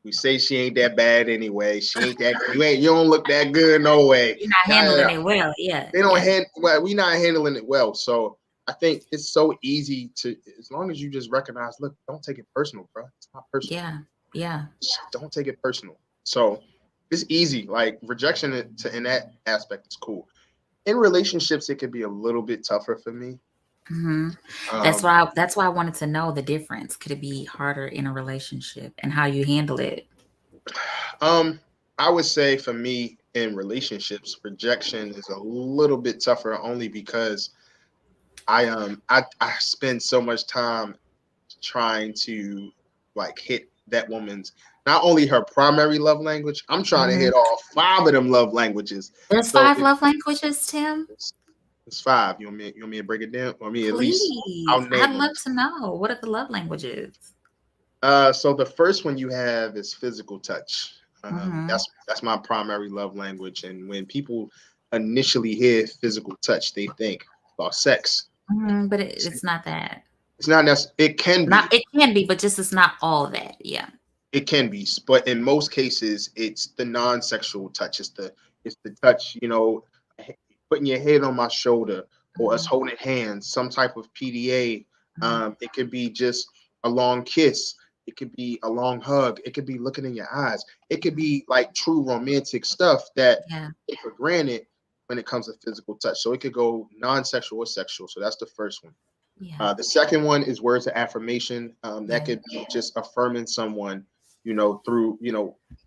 Speaker 2: We say she ain't that bad anyway. She ain't that you don't look that good no way.
Speaker 1: you're not
Speaker 2: Da, da,
Speaker 1: handling
Speaker 2: da.
Speaker 1: it well. Yeah,
Speaker 2: They don't
Speaker 1: yeah,
Speaker 2: hand well, we not handling it well. So I think it's so easy to, as long as you just recognize, look, don't take it personal, bro. It's not personal.
Speaker 1: yeah, yeah.
Speaker 2: Don't take it personal. So it's easy. Like rejection in that aspect is cool. In relationships, it could be a little bit tougher for me.
Speaker 1: Hmm.
Speaker 2: Um,
Speaker 1: That's why I wanted to know the difference. Could it be harder in a relationship and how you handle it?
Speaker 2: um, I would say for me in relationships, rejection is a little bit tougher only because I spend so much time trying to like hit that woman's not only her primary love language. I'm trying to
Speaker 1: Hmm.
Speaker 2: hit all five of them love languages.
Speaker 1: There's
Speaker 2: So
Speaker 1: five love languages, Tim.
Speaker 2: it's five. You want me to break it down? Or me at least I'll
Speaker 1: Please, I'd
Speaker 2: name them.
Speaker 1: love to know. What are the love languages?
Speaker 2: So the first one you have is physical touch.
Speaker 1: Hmm.
Speaker 2: That's my primary love language. And when people initially hear physical touch, they think about sex.
Speaker 1: Hmm. But
Speaker 2: It's,
Speaker 1: it's not that.
Speaker 2: it's not necessarily. It can
Speaker 1: Not
Speaker 2: be.
Speaker 1: it can be, but just it's not all that. Yeah.
Speaker 2: It can be, but in most cases, it's the non-sexual touch. It's the touch. Putting your head on my shoulder, or us
Speaker 1: Hmm.
Speaker 2: holding hands, some type of PDA.
Speaker 1: Hmm.
Speaker 2: It could be just a long kiss. It could be a long hug. It could be looking in your eyes. It could be like true romantic stuff that
Speaker 1: Yeah.
Speaker 2: take for granted when it comes to physical touch. So it could go non-sexual or sexual. So that's the first one.
Speaker 1: Yeah.
Speaker 2: The second one is words of affirmation. That
Speaker 1: Yeah.
Speaker 2: could be just affirming someone,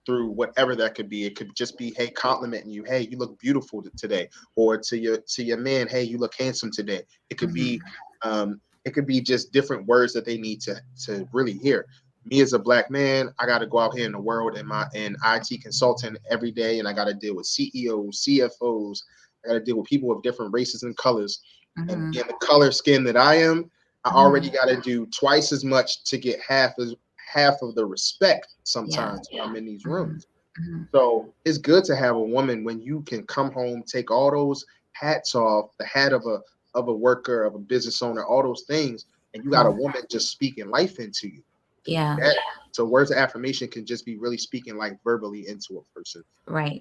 Speaker 2: through whatever that could be. It could just be, hey, complimenting you, hey, you look beautiful today, or to your man, hey, you look handsome today. It could be,
Speaker 1: Hmm.
Speaker 2: it could be just different words that they need to really hear. Me as a black man, I got to go out here in the world and my and IT consultant every day, and I got to deal with CEOs, CFOs. I got to deal with people of different races and colors, and
Speaker 1: Hmm.
Speaker 2: being the color skin that I am, I already
Speaker 1: Hmm.
Speaker 2: got to do twice as much to get half of the respect
Speaker 1: Yeah.
Speaker 2: sometimes when I'm in these
Speaker 1: Hmm.
Speaker 2: rooms.
Speaker 1: Hmm.
Speaker 2: So it's good to have a woman when you can come home, take all those hats off, the hat of a worker, of a business owner, all those things, and you got a
Speaker 1: Hmm.
Speaker 2: woman just speaking life into you.
Speaker 1: Yeah.
Speaker 2: That so words of affirmation can just be really speaking like verbally into a person.
Speaker 1: Right.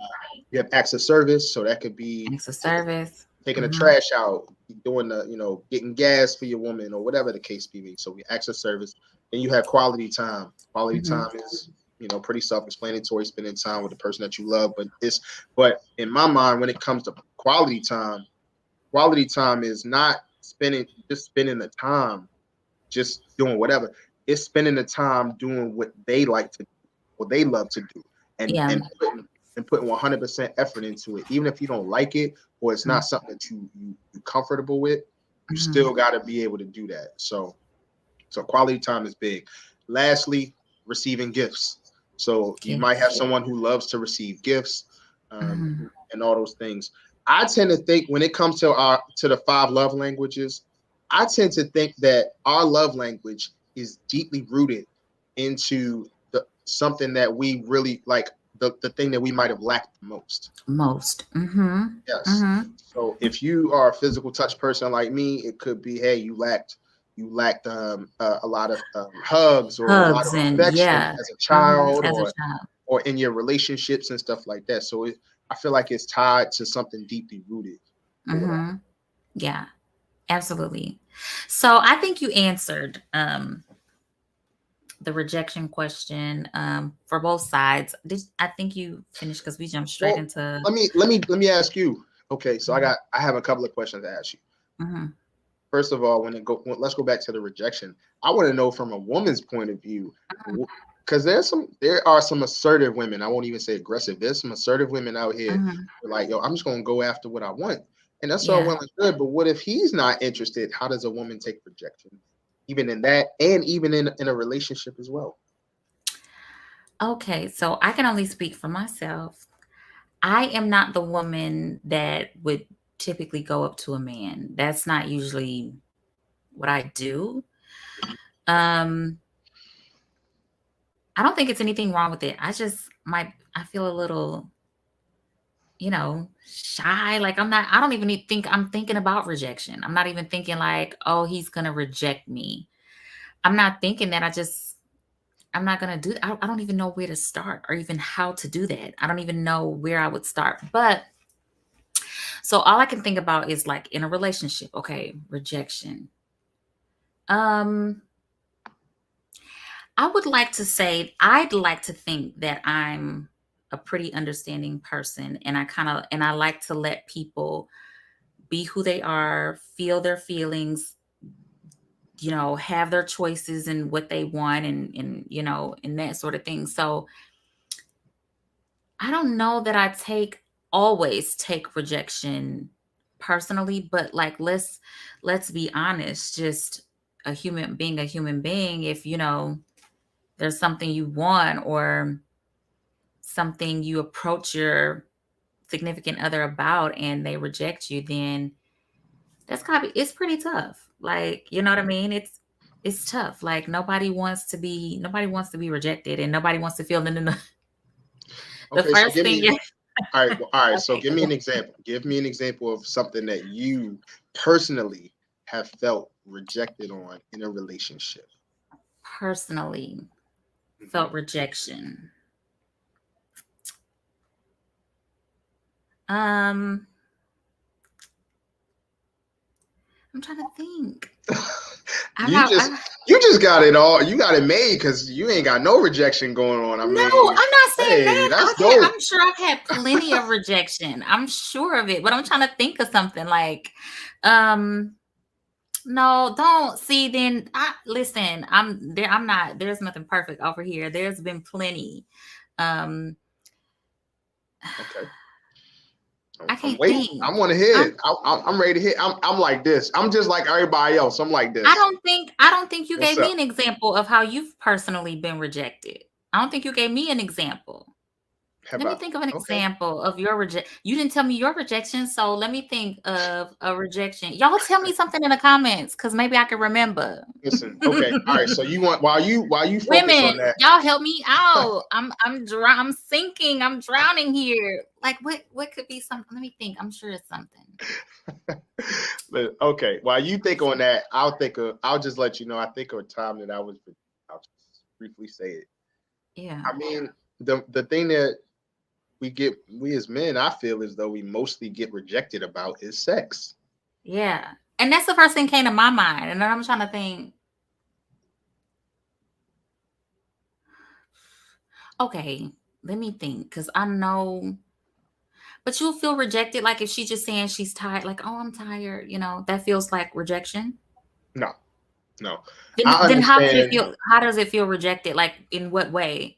Speaker 2: You have acts of service, so that could be
Speaker 1: Acts of
Speaker 2: taking
Speaker 1: service.
Speaker 2: taking the
Speaker 1: Hmm.
Speaker 2: trash out, doing getting gas for your woman or whatever the case may be. So we acts of service. And you have quality time. Quality
Speaker 1: Hmm.
Speaker 2: time is, pretty self-explanatory, spending time with the person that you love. But in my mind, when it comes to quality time is not spending the time just doing whatever. It's spending the time doing what they like to do, what they love to do, and
Speaker 1: Yeah.
Speaker 2: and putting 100% effort into it, even if you don't like it or it's not something that you comfortable with. You
Speaker 1: Hmm.
Speaker 2: still got to be able to do that. So quality time is big. Lastly, receiving gifts. So you might have
Speaker 1: Gifts.
Speaker 2: someone who loves to receive gifts,
Speaker 1: Hmm.
Speaker 2: and all those things. I tend to think when it comes to the five love languages, I tend to think that our love language is deeply rooted into the something that we really like, the thing that we might have lacked the most.
Speaker 1: Most. Hmm.
Speaker 2: Yes.
Speaker 1: Hmm.
Speaker 2: So if you are a physical touch person like me, it could be, hey, you lacked a lot of hugs or a lot of
Speaker 1: Hugs and
Speaker 2: affection
Speaker 1: yeah.
Speaker 2: as a
Speaker 1: Hmm.
Speaker 2: child,
Speaker 1: As a
Speaker 2: or
Speaker 1: child.
Speaker 2: in your relationships and stuff like that. So I feel like it's tied to something deeply rooted or whatever.
Speaker 1: Hmm. Yeah. Absolutely. So I think you answered the rejection question for both sides. I think you finished because we jumped straight
Speaker 2: Well,
Speaker 1: into.
Speaker 2: let me ask you. Okay, so
Speaker 1: Mhm.
Speaker 2: I have a couple of questions to ask you.
Speaker 1: Mhm.
Speaker 2: First of all, let's go back to the rejection. I want to know from a woman's point of view, because there are some assertive women. I won't even say aggressive. There's some assertive women out here
Speaker 1: Mhm.
Speaker 2: who are like, yo, I'm just gonna go after what I want, and that's all
Speaker 1: Yeah.
Speaker 2: well and good. But what if he's not interested? How does a woman take rejection, even in that, and even in a relationship as well?
Speaker 1: Okay. So I can only speak for myself. I am not the woman that would typically go up to a man. That's not usually what I do. Um, I don't think it's anything wrong with it. I feel a little, shy. Like I don't even think I'm thinking about rejection. I'm not even thinking like, oh, he's going to reject me. I'm not thinking that. I'm not going to do I don't even know where to start or even how to do that. I don't even know where I would start. But so all I can think about is like in a relationship, okay, rejection. Um, I'd like to think that I'm a pretty understanding person, and I like to let people be who they are, feel their feelings, have their choices and what they want, and that sort of thing. So I don't know that I always take rejection personally, but like let's be honest, just a human being, if there's something you want or something you approach your significant other about and they reject you, then it's pretty tough. Like, you know what I mean? It's tough. Like nobody wants to be rejected, and nobody wants to feel the
Speaker 2: Okay, so
Speaker 1: first
Speaker 2: give
Speaker 1: thing
Speaker 2: me.
Speaker 1: you
Speaker 2: All right, all right. So
Speaker 1: okay,
Speaker 2: give
Speaker 1: go
Speaker 2: me an
Speaker 1: ahead.
Speaker 2: example. Give me an example of something that you personally have felt rejected on in a relationship.
Speaker 1: Personally
Speaker 2: Mhm.
Speaker 1: felt rejection. Um, I'm trying to think. I
Speaker 2: You
Speaker 1: got
Speaker 2: just
Speaker 1: I
Speaker 2: you just got it all. You got it made because you ain't got no rejection going on. I
Speaker 1: No,
Speaker 2: mean,
Speaker 1: I'm not saying
Speaker 2: hey,
Speaker 1: that.
Speaker 2: that's dope.
Speaker 1: I'm sure I've had plenty of rejection. I'm sure of it, but I'm trying to think of something like, um, no, don't see. Then I listen. I'm there. I'm not. There's nothing perfect over here. There's been plenty. Um,
Speaker 2: Okay,
Speaker 1: I
Speaker 2: I'm
Speaker 1: can't
Speaker 2: waiting. I
Speaker 1: think.
Speaker 2: want to
Speaker 1: I'm.
Speaker 2: hit. I'm ready to hit. I'm like this. I'm just like everybody else. I'm like
Speaker 1: I
Speaker 2: this.
Speaker 1: don't think. I don't think you
Speaker 2: What's
Speaker 1: gave me
Speaker 2: up?
Speaker 1: an example of how you've personally been rejected. I don't think you gave me an example.
Speaker 2: Have
Speaker 1: Let me
Speaker 2: I?
Speaker 1: think of an
Speaker 2: Okay.
Speaker 1: example of your You didn't tell me your rejection, so let me think of a rejection. Y'all tell me something in the comments because maybe I can remember.
Speaker 2: Listen. Okay. All right. So you want while you focus
Speaker 1: Women,
Speaker 2: on that.
Speaker 1: y'all help me out. I'm sinking. I'm drowning here. Like what could be something? Let me think. I'm sure it's something.
Speaker 2: Okay, while you think on that, I'll just let you know. I think of a time that I'll just briefly say it.
Speaker 1: Yeah.
Speaker 2: I mean, the thing that we as men, I feel as though we mostly get rejected about is sex.
Speaker 1: Yeah. And that's the first thing came to my mind. And then I'm trying to think, okay, let me think. Because I know, but you'll feel rejected. Like if she's just saying she's tired, like, oh, I'm tired, that feels like rejection.
Speaker 2: No, no,
Speaker 1: Then
Speaker 2: I
Speaker 1: then
Speaker 2: understand.
Speaker 1: how does it feel rejected? Like in what way?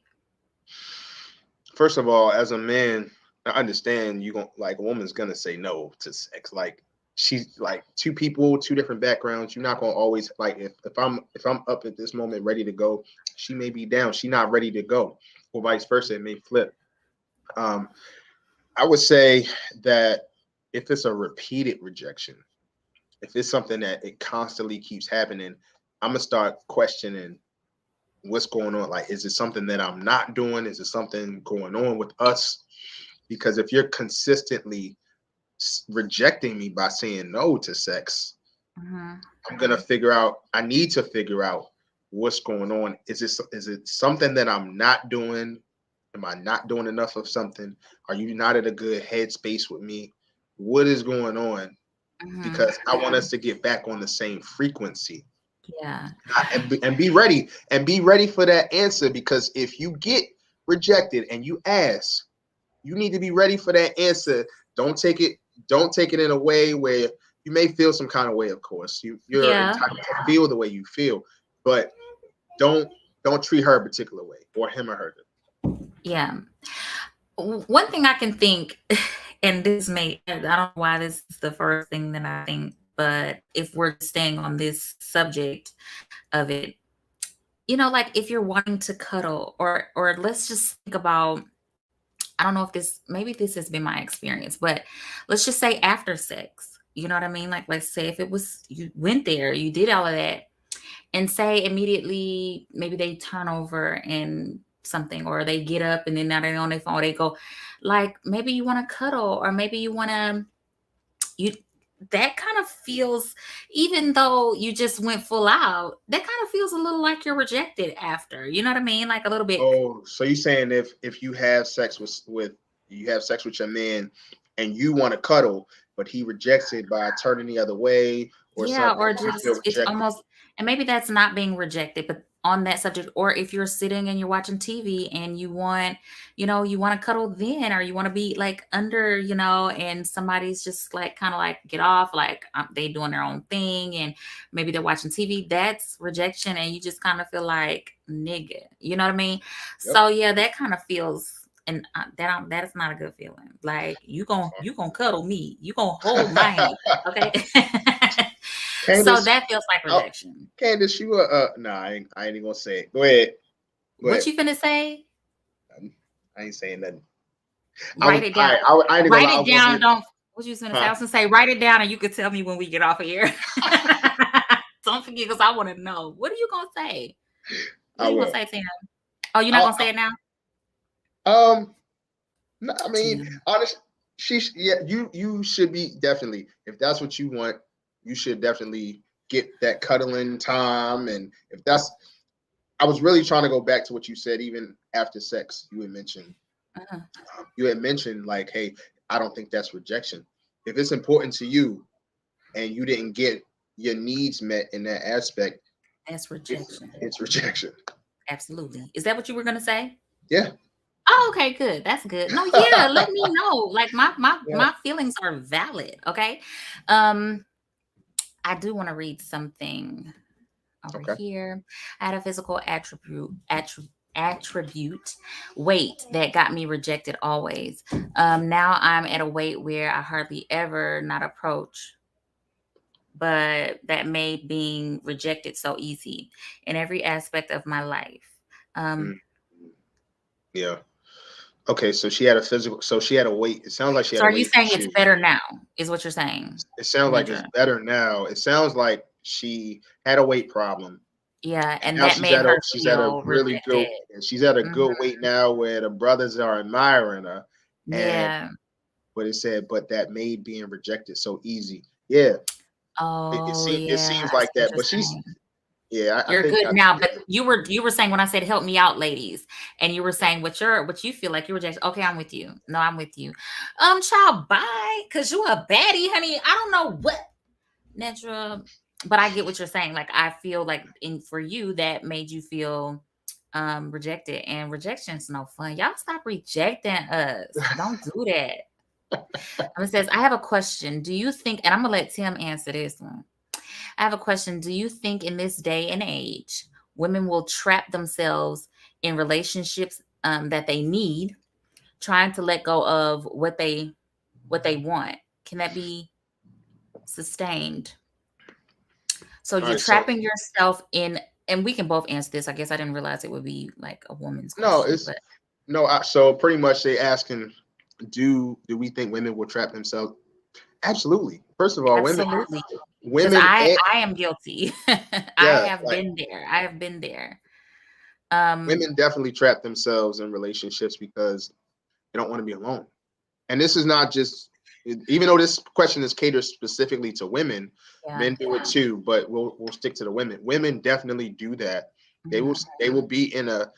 Speaker 2: First of all, as a man, I understand you going like a woman's gonna say no to sex. Like she's like two people, two different backgrounds. You're not gonna always like if I'm up at this moment ready to go, she may be down. She not ready to go, or vice versa. It may flip. Um, I would say that if it's a repeated rejection, if it's something that it constantly keeps happening, I'm gonna start questioning what's going on. Like, is it something that I'm not doing? Is it something going on with us? Because if you're consistently rejecting me by saying no to sex,
Speaker 1: Mhm.
Speaker 2: I'm gonna figure out. I need to figure out what's going on. Is it something that I'm not doing? Am I not doing enough of something? Are you not at a good headspace with me? What is going on?
Speaker 1: Mhm.
Speaker 2: Because I want us to get back on the same frequency.
Speaker 1: Yeah.
Speaker 2: And be ready and be ready for that answer, because if you get rejected and you ask, you need to be ready for that answer. Don't take it in a way where you may feel some kind of way. Of course you're
Speaker 1: Yeah.
Speaker 2: entitled to feel the way you feel, but don't don't treat her a particular way, or him or her.
Speaker 1: Yeah. One thing I can think, and this may, I don't know why this is the first thing that I think, but if we're staying on this subject of it, like if you're wanting to cuddle, or let's just think about, I don't know if maybe this has been my experience, but let's just say after sex, you know what I mean? Like, let's say if it was, you went there, you did all of that, and say immediately maybe they turn over and something, or they get up and then now they're on their phone, they go, like, maybe you want to cuddle, or maybe you want to, you that kind of feels, even though you just went full out, that kind of feels a little like you're rejected after, you know what I mean? Like a little bit.
Speaker 2: Oh, so you saying if you have sex with you have sex with your man and you want to cuddle, but he rejects it by turning the other way or
Speaker 1: Yeah,
Speaker 2: something,
Speaker 1: or
Speaker 2: you feel
Speaker 1: just it's
Speaker 2: rejected.
Speaker 1: almost, and maybe that's not being rejected, but on that subject, or if you're sitting and you're watching TV and you want to cuddle then, or you want to be like under, and somebody's just like kind of like get off, like they doing their own thing, and maybe they're watching TV, that's rejection, and you just kind of feel like nigga, you know what I mean?
Speaker 2: Yep.
Speaker 1: So yeah, that kind of feels, and that is not a good feeling. Like you gonna cuddle me, you gonna hold my hand, okay? So
Speaker 2: Candace,
Speaker 1: that feels like
Speaker 2: oh,
Speaker 1: rejection.
Speaker 2: Candace, you nah, I ain't even gonna say it. Go ahead. Go
Speaker 1: What
Speaker 2: ahead.
Speaker 1: you finna say?
Speaker 2: I ain't saying nothing.
Speaker 1: Write it down.
Speaker 2: I ain't gonna
Speaker 1: Write
Speaker 2: lie. I
Speaker 1: it down.
Speaker 2: wasn't.
Speaker 1: Don't. What you was gonna say? I
Speaker 2: Huh?
Speaker 1: was gonna say, write it down, and you could tell me when we get off of here. Don't forget, because I want to know. What are you gonna say? What
Speaker 2: I
Speaker 1: are you gonna
Speaker 2: will.
Speaker 1: say to him? Oh, you're not
Speaker 2: I'll,
Speaker 1: gonna say it now?
Speaker 2: um, no, I mean,
Speaker 1: Tim.
Speaker 2: honest, yeah, you should be definitely, if that's what you want, you should definitely get that cuddling time. And if that's, I was really trying to go back to what you said, even after sex,
Speaker 1: Uh-huh.
Speaker 2: you had mentioned like, hey, I don't think that's rejection. If it's important to you and you didn't get your needs met in that aspect,
Speaker 1: That's
Speaker 2: it's
Speaker 1: rejection.
Speaker 2: it's rejection.
Speaker 1: Absolutely. Is that what you were gonna say?
Speaker 2: Yeah.
Speaker 1: Oh, okay, good. That's good. No, yeah. Let me know. Like
Speaker 2: Yeah.
Speaker 1: my feelings are valid. Okay. Um, I do want to read something over
Speaker 2: Okay.
Speaker 1: here. I had a physical attribute weight that got me rejected always. Now I'm at a weight where I hardly ever not approach, but that made being rejected so easy in every aspect of my life. Um,
Speaker 2: Mm, yeah. Okay. So she had a physical. So she had a weight. It sounds like she
Speaker 1: so
Speaker 2: had a
Speaker 1: are you
Speaker 2: weight
Speaker 1: saying it's
Speaker 2: issue.
Speaker 1: better now? Is what you're saying,
Speaker 2: It sounds like it's
Speaker 1: Nidra?
Speaker 2: better now. It sounds like she had a weight problem,
Speaker 1: Yeah,
Speaker 2: and
Speaker 1: and
Speaker 2: now
Speaker 1: that made her
Speaker 2: she's at a
Speaker 1: feel
Speaker 2: really good,
Speaker 1: rejected.
Speaker 2: and she's at a
Speaker 1: Mhm.
Speaker 2: good weight now where the brothers are admiring her. And
Speaker 1: Yeah.
Speaker 2: but it said, but that made being rejected so easy. Yeah,
Speaker 1: Oh,
Speaker 2: it
Speaker 1: yeah.
Speaker 2: seems
Speaker 1: I
Speaker 2: like
Speaker 1: see what
Speaker 2: that.
Speaker 1: you're
Speaker 2: But she's
Speaker 1: saying.
Speaker 2: yeah. I
Speaker 1: You're
Speaker 2: think
Speaker 1: good
Speaker 2: I
Speaker 1: now, but you were saying when I said help me out, ladies, and you were saying what you feel like you reject. Okay, I'm with you. No, I'm with you. Child, bye, cause you a baddie, honey. I don't know what natural, but I get what you're saying. Like I feel like in for you that made you feel rejected, and rejection's no fun. Y'all stop rejecting us. Don't do that. It says, I have a question. Do you think, and I'm gonna let Tim answer this one. I have a question. Do you think in this day and age, women will trap themselves in relationships that they need, trying to let go of what they want? Can that be sustained? So
Speaker 2: all
Speaker 1: you're
Speaker 2: right. So
Speaker 1: trapping yourself in, and we can both answer this. I guess I didn't realize it would be like a woman's
Speaker 2: no,
Speaker 1: question,
Speaker 2: it's
Speaker 1: but
Speaker 2: no. So pretty much they asking, do we think women will trap themselves? Absolutely. First of all,
Speaker 1: absolutely, because
Speaker 2: women,
Speaker 1: I am guilty. I
Speaker 2: yeah,
Speaker 1: have
Speaker 2: like
Speaker 1: been there. I have been there. Um,
Speaker 2: women definitely trap themselves in relationships because they don't want to be alone. And this is not just, even though this question is catered specifically to women,
Speaker 1: yeah.
Speaker 2: men do it too. But we'll stick to the women. Women definitely do that.
Speaker 1: Mhm,
Speaker 2: They will be in a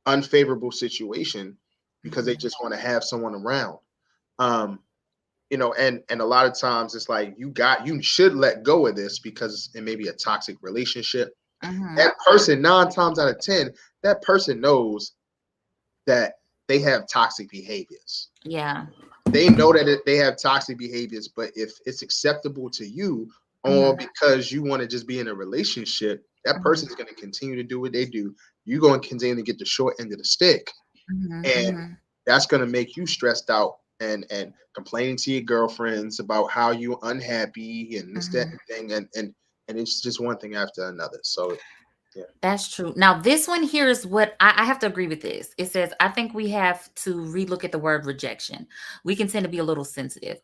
Speaker 2: unfavorable situation because they
Speaker 1: mhm,
Speaker 2: just want to have someone around. Um, and a lot of times it's like you should let go of this because it may be a toxic relationship.
Speaker 1: mhm.
Speaker 2: That person, 9 times out of 10, that person knows that they have toxic behaviors.
Speaker 1: Yeah.
Speaker 2: They know that they have toxic behaviors, but if it's acceptable to you, or
Speaker 1: Mhm,
Speaker 2: because you want to just be in a relationship, that
Speaker 1: mhm,
Speaker 2: person is going to continue to do what they do. You're going to continue to get the short end of the stick,
Speaker 1: mhm,
Speaker 2: and
Speaker 1: mhm,
Speaker 2: that's going to make you stressed out and complaining to your girlfriends about how you're unhappy and this, that,
Speaker 1: mhm.
Speaker 2: and thing, and it's just one thing after another. So yeah.
Speaker 1: That's true. Now, this one here is what I have to agree with this. It says, I think we have to relook at the word rejection. We can tend to be a little sensitive.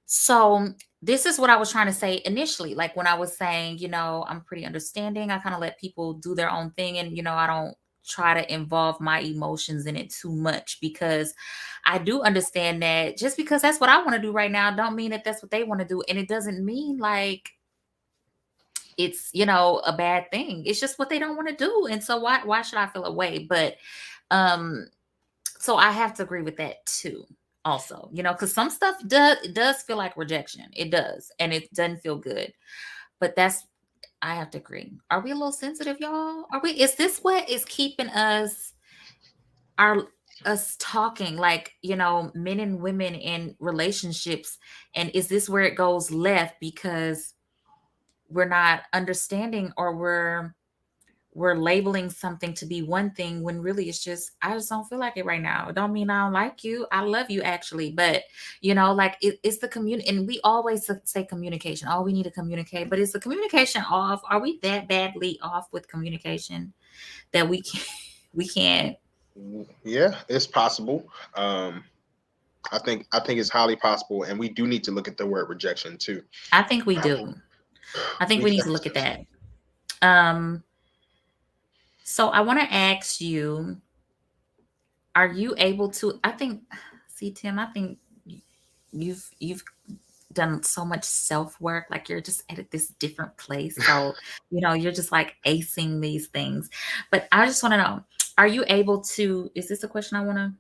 Speaker 1: So, this is what I was trying to say initially. Like when I was saying, I'm pretty understanding. I kind of let people do their own thing, and, I don't try to involve my emotions in it too much, because I do understand that just because that's what I want to do right now, don't mean that that's what they want to do. And it doesn't mean like it's a bad thing. It's just what they don't want to do, and so why should I feel away? But um so I have to agree with that too, also, because some stuff does feel like rejection. It does, and it doesn't feel good. But I have to agree. Are we a little sensitive, y'all? Are we? Is this what is keeping our us talking like, men and women in relationships? And is this where it goes left because we're not understanding, or we're labeling something to be one thing when really it's just, I just don't feel like it right now. It don't mean I don't like you. I love you actually, but like it's the community, and we always say communication. Oh, we need to communicate, but is the communication off? Are we that badly off with communication that we can't?
Speaker 2: Yeah, it's possible. I think it's highly possible, and we do need to look at the word rejection too.
Speaker 1: I think we do. I think we need to look at
Speaker 2: Because
Speaker 1: that. Um, so I want to ask you, are you able to? I think, see, Tim, I think you've done so much self work. Like you're just at this different place. So, you're just like acing these things. But I just want to know, are you able to? Is this a question I want to?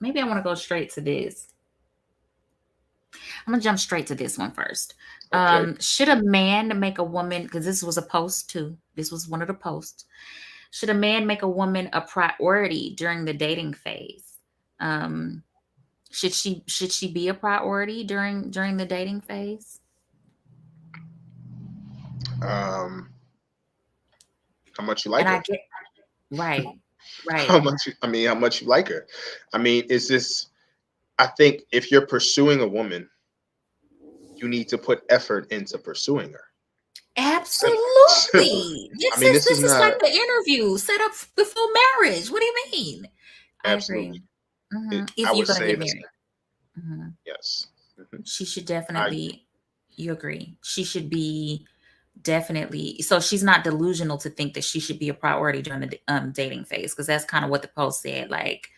Speaker 1: Maybe I want to go straight to this. I'm gonna jump straight to this one first.
Speaker 2: okay,
Speaker 1: Should a man make a woman? Because this was a post too. This was one of the posts. Should a man make a woman a priority during the dating phase? Um, should she be a priority during the dating phase?
Speaker 2: um, how much you
Speaker 1: And
Speaker 2: like
Speaker 1: I
Speaker 2: her?
Speaker 1: get right,
Speaker 2: How
Speaker 1: right.
Speaker 2: much? I mean, how much you like her? I mean, is this? I think if you're pursuing a woman, you need to put effort into pursuing her. Simple.
Speaker 1: Absolutely.
Speaker 2: I
Speaker 1: This
Speaker 2: mean,
Speaker 1: is
Speaker 2: this is
Speaker 1: this is like
Speaker 2: not
Speaker 1: the interview set up before marriage. What do you mean? I
Speaker 2: absolutely.
Speaker 1: agree. If
Speaker 2: I
Speaker 1: you're
Speaker 2: would
Speaker 1: gonna
Speaker 2: say
Speaker 1: get
Speaker 2: this.
Speaker 1: married, hmm
Speaker 2: Yes. Mhm.
Speaker 1: she should
Speaker 2: I
Speaker 1: definitely. You agree? She should be definitely. So she's not delusional to think that she should be a priority during the dating phase, because that's kind of what the post said. Like,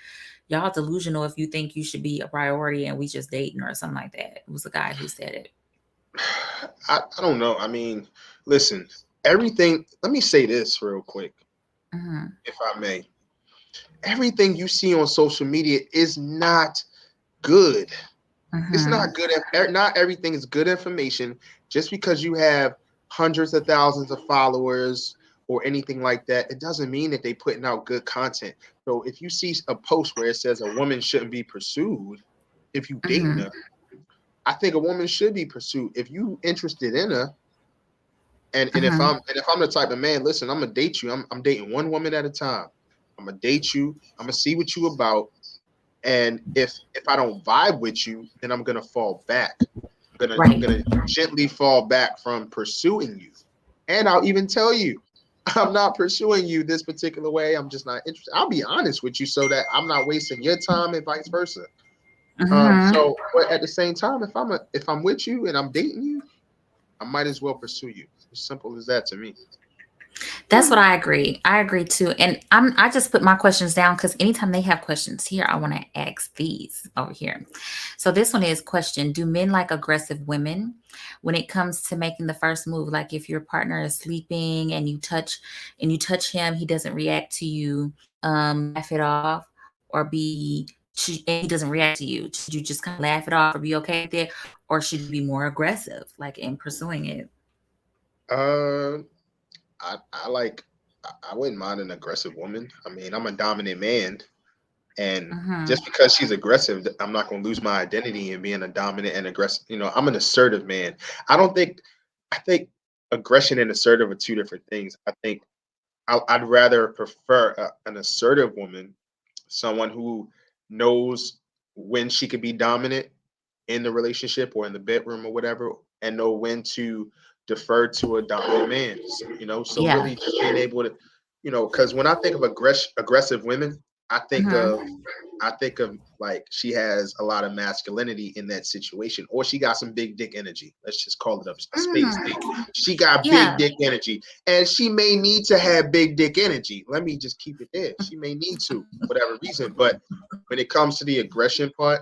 Speaker 1: y'all delusional if you think you should be a priority and we just dating or something like that. It was a guy who said it.
Speaker 2: I don't know. I mean, listen, everything. Let me say this real quick,
Speaker 1: Hmm
Speaker 2: if I may. Everything you see on social media is not good. It's
Speaker 1: hmm
Speaker 2: not good. Not everything is good information. Just because you have hundreds of thousands of followers or anything like that, it doesn't mean that they putting out good content. So if you see a post where it says a woman shouldn't be pursued, if you dating
Speaker 1: hmm
Speaker 2: her, I think a woman should be pursued. If you interested in her, and
Speaker 1: hmm
Speaker 2: if I'm the type of man, listen, I'm gonna date you. I'm dating one woman at a time. I'm gonna date you. I'm gonna see what you about. And if I don't vibe with you, then I'm gonna fall back. I'm
Speaker 1: Right.
Speaker 2: gonna gently fall back from pursuing you. And I'll even tell you, I'm not pursuing you this particular way. I'm just not interested. I'll be honest with you so that I'm not wasting your time and vice versa.
Speaker 1: hmm
Speaker 2: But at the same time, if I'm with you and I'm dating you, I might as well pursue you. As simple as that to me.
Speaker 1: That's what I agree. I agree too. And I just put my questions down because anytime they have questions here, I want to ask these over here. So this one is question: do men like aggressive women when it comes to making the first move? Like if your partner is sleeping and you touch him, he doesn't react to you, laugh it off, or and he doesn't react to you. Should you just kind of laugh it off or be okay with it? Or should you be more aggressive, like in pursuing it?
Speaker 2: Uh, I like. I wouldn't mind an aggressive woman. I mean, I'm a dominant man, and
Speaker 1: Mm-hmm.
Speaker 2: just because she's aggressive, I'm not going to lose my identity in being a dominant and aggressive. I'm an assertive man. I don't think. I think aggression and assertive are two different things. I think I'd rather prefer an assertive woman, someone who knows when she could be dominant in the relationship or in the bedroom or whatever, and know when to defer to a dominant man. So
Speaker 1: Yeah.
Speaker 2: really just being able to, because when I think of aggressive women, I think of
Speaker 1: Mm-hmm.
Speaker 2: I think of like she has a lot of masculinity in that situation, or she got some big dick energy. Let's just call it a space thing.
Speaker 1: Mm.
Speaker 2: She got big
Speaker 1: Yeah.
Speaker 2: dick energy, and she may need to have big dick energy. Let me just keep it there. She may need to, for whatever reason. But when it comes to the aggression part,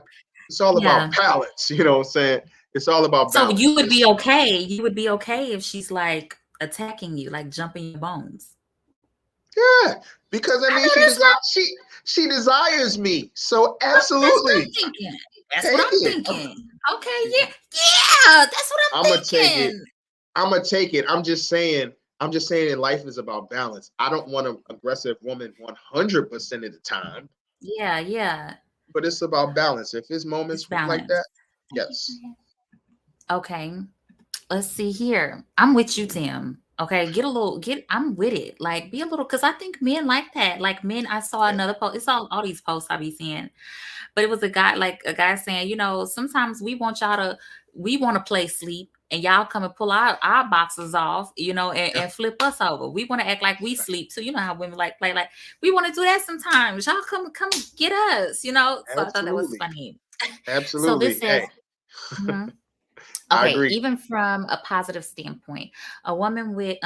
Speaker 2: it's all about
Speaker 1: Yeah.
Speaker 2: balance. You know what I'm saying? It's all about
Speaker 1: So
Speaker 2: balance.
Speaker 1: you would be okay. You would be okay if she's like attacking you, like jumping your bones.
Speaker 2: Yeah, because I
Speaker 1: I
Speaker 2: mean,
Speaker 1: know that's what
Speaker 2: she desires me. So
Speaker 1: that's what I'm
Speaker 2: absolutely
Speaker 1: thinking. That's what
Speaker 2: take
Speaker 1: I'm
Speaker 2: it.
Speaker 1: thinking. Okay, yeah. Yeah, that's what
Speaker 2: I'm gonna
Speaker 1: I'm
Speaker 2: take it.
Speaker 1: thinking.
Speaker 2: I'm gonna take it. I'm just saying. I'm just saying that life is about balance. I don't want an aggressive woman 100% of the time,
Speaker 1: Yeah, yeah.
Speaker 2: but it's about balance. If it's
Speaker 1: It's
Speaker 2: moments like
Speaker 1: balance.
Speaker 2: that, yes.
Speaker 1: Okay. Let's see here. I'm with you, Tim. Okay, I'm with it. Like, be a little, because I think men like that. Like, men, I saw
Speaker 2: Yeah.
Speaker 1: another post. It's all these posts I be seeing, but it was a guy saying, sometimes we want to play sleep, and y'all come and pull our boxes off, and flip us over. We want to act like we sleep too. You know how women like play, like we want to do that sometimes. Y'all come get us. So I thought that was
Speaker 2: Absolutely.
Speaker 1: funny. So this
Speaker 2: Absolutely.
Speaker 1: says,
Speaker 2: Hey,
Speaker 1: mhm.
Speaker 2: I
Speaker 1: Okay,
Speaker 2: agree.
Speaker 1: even from a positive standpoint, a woman with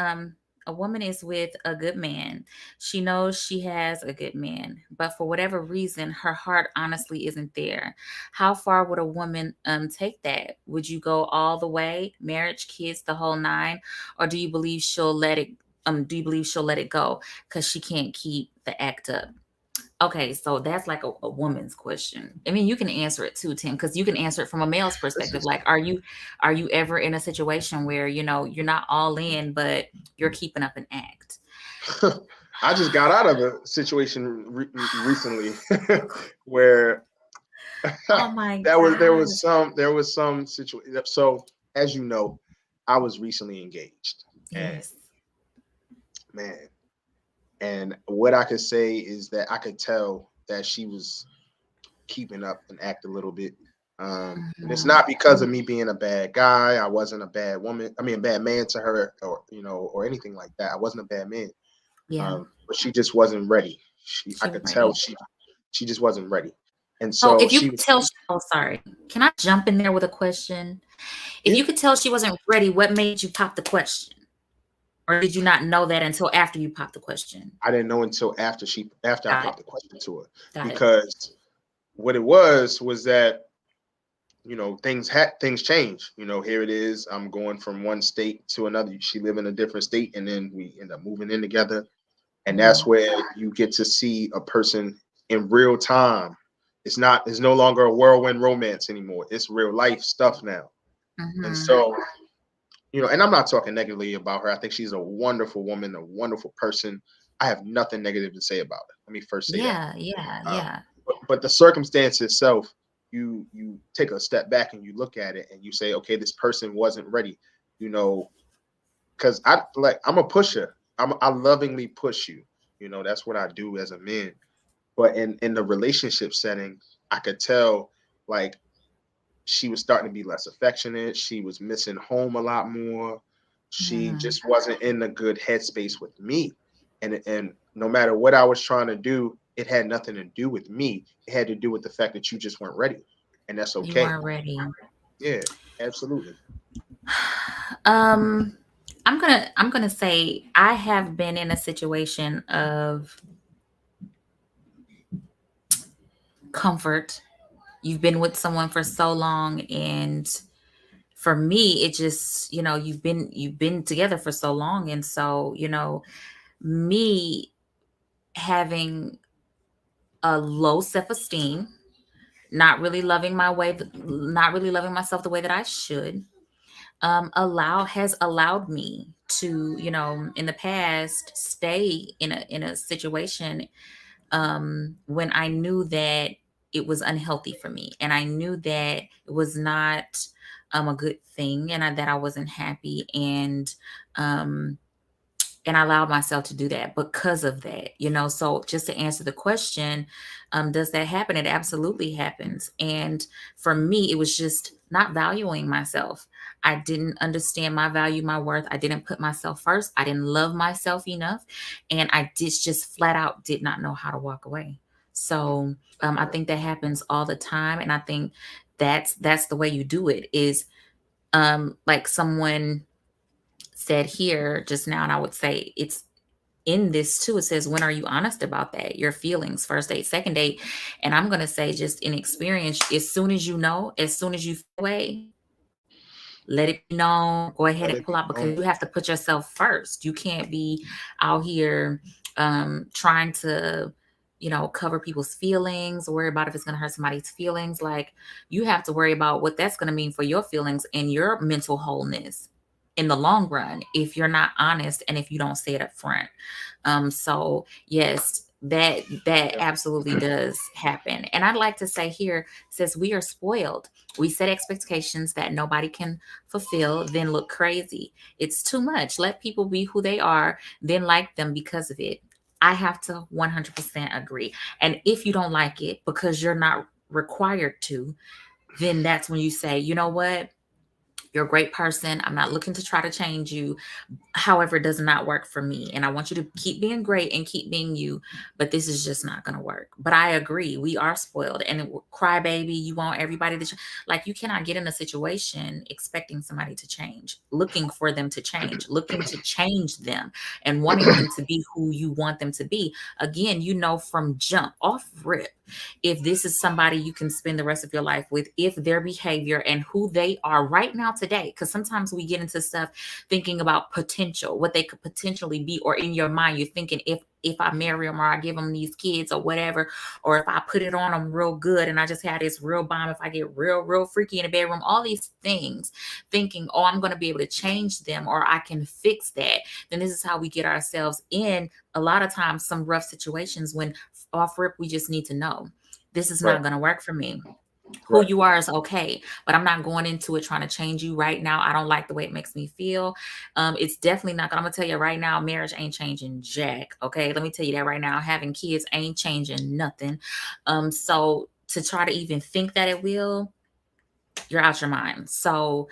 Speaker 1: a woman is with a good man. She knows she has a good man, but for whatever reason, her heart honestly isn't there. How far would a woman take that? Would you go all the way, marriage, kids, the whole nine, or do you believe she'll let it go because she can't keep the act up? Okay, so that's like a woman's question. I mean, you can answer it too, Tim, because you can answer it from a male's
Speaker 2: This
Speaker 1: perspective.
Speaker 2: is
Speaker 1: Like, are you ever in a situation where you're not all in, but you're keeping up an act?
Speaker 2: I just got out of a situation recently where
Speaker 1: Oh my
Speaker 2: there was
Speaker 1: gosh.
Speaker 2: some situation. So as you know, I was recently engaged, and
Speaker 1: Yes.
Speaker 2: man, and what I could say is that I could tell that she was keeping up and act a little bit. And it's
Speaker 1: Mhm.
Speaker 2: not because of me being a bad guy. I wasn't a bad woman. I mean, a bad man to her, or or anything like that. I wasn't a bad man.
Speaker 1: Yeah.
Speaker 2: But she just wasn't ready. I
Speaker 1: She
Speaker 2: could tell
Speaker 1: ready.
Speaker 2: she just wasn't ready. And
Speaker 1: So
Speaker 2: so
Speaker 1: if you
Speaker 2: she
Speaker 1: could
Speaker 2: was,
Speaker 1: tell, oh, sorry, can I jump in there with a question? If
Speaker 2: yeah.
Speaker 1: you could tell she wasn't ready, what made you pop the question? Or did you not know that until after you popped the question?
Speaker 2: I didn't know until after I
Speaker 1: Got it.
Speaker 2: popped the question to her,
Speaker 1: Got it.
Speaker 2: because what it was that things change. Here it is. I'm going from one state to another. She live in a different state, and then we end up moving in together. And that's
Speaker 1: Mhm.
Speaker 2: where you get to see a person in real time. It's no longer a whirlwind romance anymore. It's real life stuff now. And
Speaker 1: Mhm.
Speaker 2: so, and I'm not talking negatively about her. I think she's a wonderful woman, a wonderful person. I have nothing negative to say about her. Let me first say that.
Speaker 1: Yeah, yeah,
Speaker 2: Um,
Speaker 1: yeah.
Speaker 2: but the circumstance itself, you take a step back and you look at it and you say, okay, this person wasn't ready. You know, because I'm a pusher. I lovingly push you. That's what I do as a man. But in the relationship setting, I could tell, like, she was starting to be less affectionate. She was missing home a lot more. She
Speaker 1: Mhm.
Speaker 2: just wasn't in a good headspace with me. And no matter what I was trying to do, it had nothing to do with me. It had to do with the fact that you just weren't ready. And that's
Speaker 1: You
Speaker 2: okay.
Speaker 1: weren't ready.
Speaker 2: Yeah, absolutely.
Speaker 1: Um, I'm gonna say I have been in a situation of comfort. You've been with someone for so long, and for me, it just you've been together for so long, and so me having a low self-esteem, not really loving myself the way that I should, has allowed me to, in the past, stay in a situation when I knew that it was unhealthy for me, and I knew that it was not a good thing, and that I wasn't happy, um, and I allowed myself to do that because of that. So just to answer the question, does that happen? It absolutely happens. And for me, it was just not valuing myself. I didn't understand my value, my worth. I didn't put myself first. I didn't love myself enough. And I just flat out did not know how to walk away. So I
Speaker 2: Right.
Speaker 1: think that happens all the time. And I think that's the way you do it is like someone said here just now, and I would say it's in this too. It says, when are you honest about that? Your feelings, first date, second date. And I'm going to say, just in experience, as soon as you feel away, let it be known, go ahead
Speaker 2: Let
Speaker 1: and
Speaker 2: it
Speaker 1: pull
Speaker 2: be
Speaker 1: out, because
Speaker 2: known.
Speaker 1: you have to put yourself first. You can't be out here trying to, cover people's feelings, worry about if it's going to hurt somebody's feelings. Like, you have to worry about what that's going to mean for your feelings and your mental wholeness. in the long run if you're not honest and if you don't say it up front. So yes, that
Speaker 2: Yeah.
Speaker 1: absolutely does happen. And I'd like to say here, says we are spoiled. We set expectations that nobody can fulfill, then look crazy. It's too much. Let people be who they are, then like them because of it. I have to 100% agree. And if you don't like it because you're not required to, then that's when you say, you know what? You're a great person. I'm not looking to try to change you. However, it does not work for me. And I want you to keep being great and keep being you, but this is just not going to work. But I agree. We are spoiled. And crybaby, you want everybody to, like, you cannot get in a situation expecting somebody to change, looking for them to change, looking to change them and wanting them to be who you want them to be. Again, you know, from jump off rip, if this is somebody you can spend the rest of your life with, if their behavior and who they are right now today, because sometimes we get into stuff thinking about potential, what they could potentially be, or in your mind, you're thinking if I marry them or I give them these kids or whatever, or if I put it on them real good and I just had this real bomb, if I get real freaky in the bedroom, all these things, thinking, oh, I'm going to be able to change them or I can fix that. Then this is how we get ourselves in a lot of times some rough situations when off rip, we just need to know this is
Speaker 2: Right.
Speaker 1: not going to work for me. Who
Speaker 2: Right.
Speaker 1: you are is okay, but I'm not going into it trying to change you right now. I don't like the way it makes me feel. It's definitely not gonna, I'm gonna tell you right now, marriage ain't changing jack. Okay, let me tell you that right now. Having kids ain't changing nothing. So to try to even think that it will, you're out your mind. So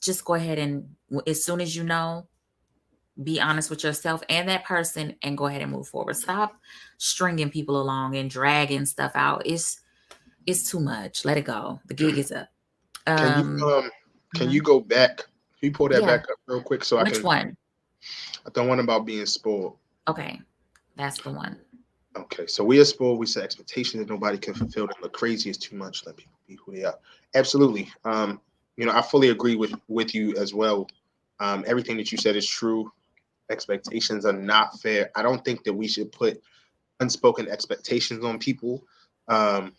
Speaker 1: just go ahead and as soon as you know, be honest with yourself and that person and go ahead and move forward. Stop stringing people along and dragging stuff out. It's too much. Let it go. The gig is up.
Speaker 2: Can you
Speaker 1: Um,
Speaker 2: can
Speaker 1: mhm.
Speaker 2: you go back? Can you pull that
Speaker 1: Yeah.
Speaker 2: back up real quick so I
Speaker 1: Which
Speaker 2: can?
Speaker 1: one?
Speaker 2: I don't want about being spoiled.
Speaker 1: Okay. That's the one.
Speaker 2: Okay, so we are spoiled. We set expectations that nobody can fulfill. Them look crazy is too much. Let people be who they are. Absolutely. I fully agree with you as well. Everything that you said is true. Expectations are not fair. I don't think that we should put unspoken expectations on people. Um,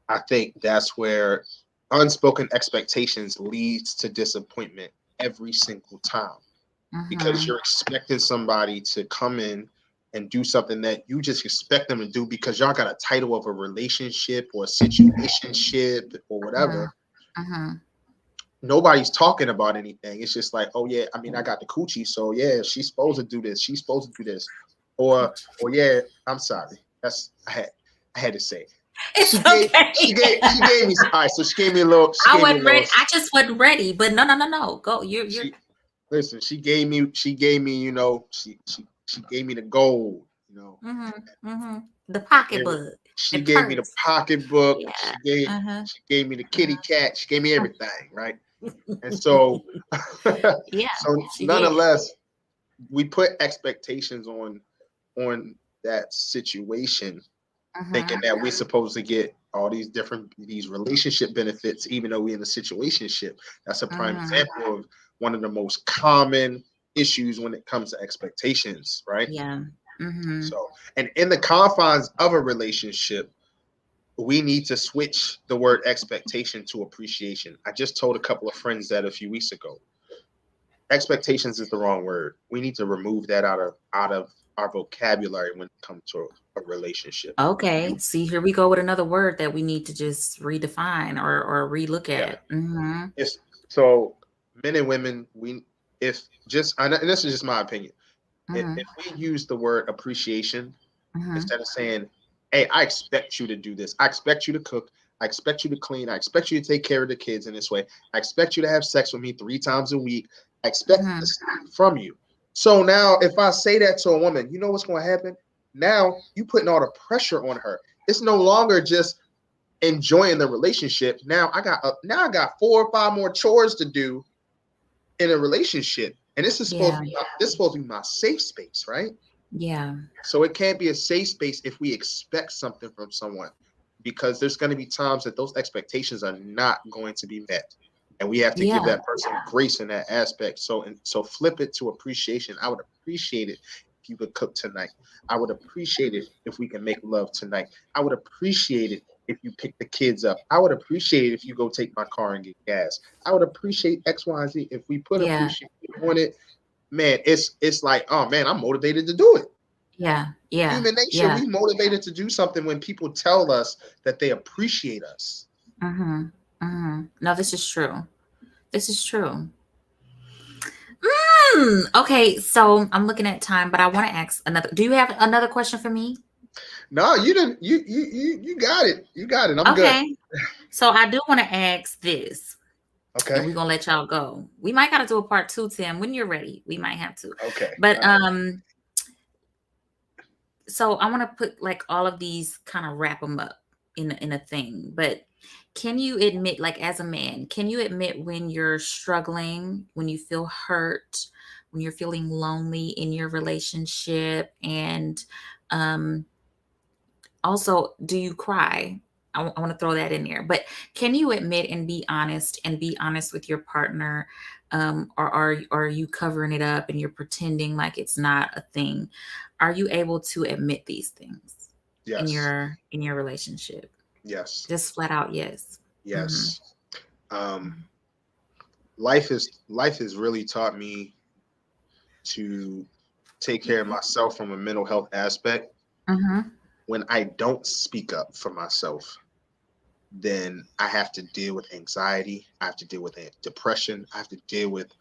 Speaker 2: I think that's where unspoken expectations leads to disappointment every single time because
Speaker 1: Mhm.
Speaker 2: you're expecting somebody to come in and do something that you just expect them to do because y'all got a title of a relationship or a situationship or whatever.
Speaker 1: Mhm. Mhm.
Speaker 2: Nobody's talking about anything. It's just like, oh yeah, I mean, I got the coochie, so yeah, she's supposed to do this. She's supposed to do this, or yeah, I'm sorry. I had to say it.
Speaker 1: It's okay.
Speaker 2: She gave me all right. So she
Speaker 1: I
Speaker 2: gave me a
Speaker 1: wasn't
Speaker 2: little.
Speaker 1: ready. I just wasn't ready. But no, no, no, no. Go. You're.
Speaker 2: She listen. She gave me. She gave me the gold.
Speaker 1: Mhm. Mhm. The
Speaker 2: And
Speaker 1: pocketbook. The
Speaker 2: she gave me the
Speaker 1: purse.
Speaker 2: pocketbook.
Speaker 1: Yeah. Uh-huh.
Speaker 2: She gave me the kitty cat. She gave me everything, right? And so,
Speaker 1: Yeah.
Speaker 2: so
Speaker 1: She did.
Speaker 2: nonetheless, we put expectations on that situation, thinking
Speaker 1: Mhm.
Speaker 2: that we're supposed to get all these relationship benefits, even though we're in a situationship. That's a prime
Speaker 1: Mhm.
Speaker 2: example of one of the most common issues when it comes to expectations, right?
Speaker 1: Yeah. Mhm.
Speaker 2: So, and in the confines of a relationship, we need to switch the word expectation to appreciation. I just told a couple of friends that a few weeks ago. Expectations is the wrong word. We need to remove that out of our vocabulary when it comes to a relationship.
Speaker 1: Okay. See, here we go with another word that we need to just redefine or relook
Speaker 2: Yeah.
Speaker 1: at. Mhm.
Speaker 2: It's so men and women, if just and this is just my opinion. If
Speaker 1: Mhm.
Speaker 2: we use the word appreciation
Speaker 1: Mhm.
Speaker 2: instead of saying, "Hey, I expect you to do this. I expect you to cook. I expect you to clean. I expect you to take care of the kids in this way. I expect you to have sex with me 3 times a week. I expect
Speaker 1: Mhm.
Speaker 2: this from you." So now, if I say that to a woman, you know what's going to happen? Now you putting all the pressure on her. It's no longer just enjoying the relationship. Now I got 4 or 5 more chores to do in a relationship, and
Speaker 1: Yeah.
Speaker 2: this is supposed to be my safe space, right?
Speaker 1: Yeah.
Speaker 2: So it can't be a safe space if we expect something from someone, because there's going to be times that those expectations are not going to be met, and we have to give
Speaker 1: Yeah.
Speaker 2: that person grace in that aspect. So flip it to appreciation. I would appreciate it if you could cook tonight. I would appreciate it if we can make love tonight. I would appreciate it if you pick the kids up. I would appreciate if you go take my car and get gas. I would appreciate X, Y, and Z. If we put
Speaker 1: Yeah.
Speaker 2: appreciation on it, man, it's like, oh man, I'm motivated to do it.
Speaker 1: Yeah. Yeah.
Speaker 2: Human nature,
Speaker 1: Yeah.
Speaker 2: we motivated to do something when people tell us that they appreciate us.
Speaker 1: Mhm. Mhm. No, this is true. This is true. Okay, so I'm looking at time, but I want to ask another. Do you have another question for me?
Speaker 2: No, you didn't. You got it. You got it. I'm good.
Speaker 1: Okay. So I do want to ask this, and
Speaker 2: Okay.
Speaker 1: we're gonna let y'all go. We might gotta do a part two, Tim, when you're ready. We might have to.
Speaker 2: Okay.
Speaker 1: But
Speaker 2: All right.
Speaker 1: so I want to put like all of these, kind of wrap them up in a thing. But can you admit, like as a man, can you admit when you're struggling, when you feel hurt, when you're feeling lonely in your relationship, and um also, do you cry? I want to throw that in there. But can you admit and be honest with your partner? Or are you covering it up and you're pretending like it's not a thing? Are you able to admit these things
Speaker 2: Yes.
Speaker 1: in your relationship?
Speaker 2: Yes.
Speaker 1: Just flat out yes. Mm-hmm.
Speaker 2: Yes. Um, life has really taught me to take care of myself from a mental health aspect.
Speaker 1: Mm-hmm.
Speaker 2: When I don't speak up for myself, then I have to deal with anxiety. I have to deal with depression. I have to deal with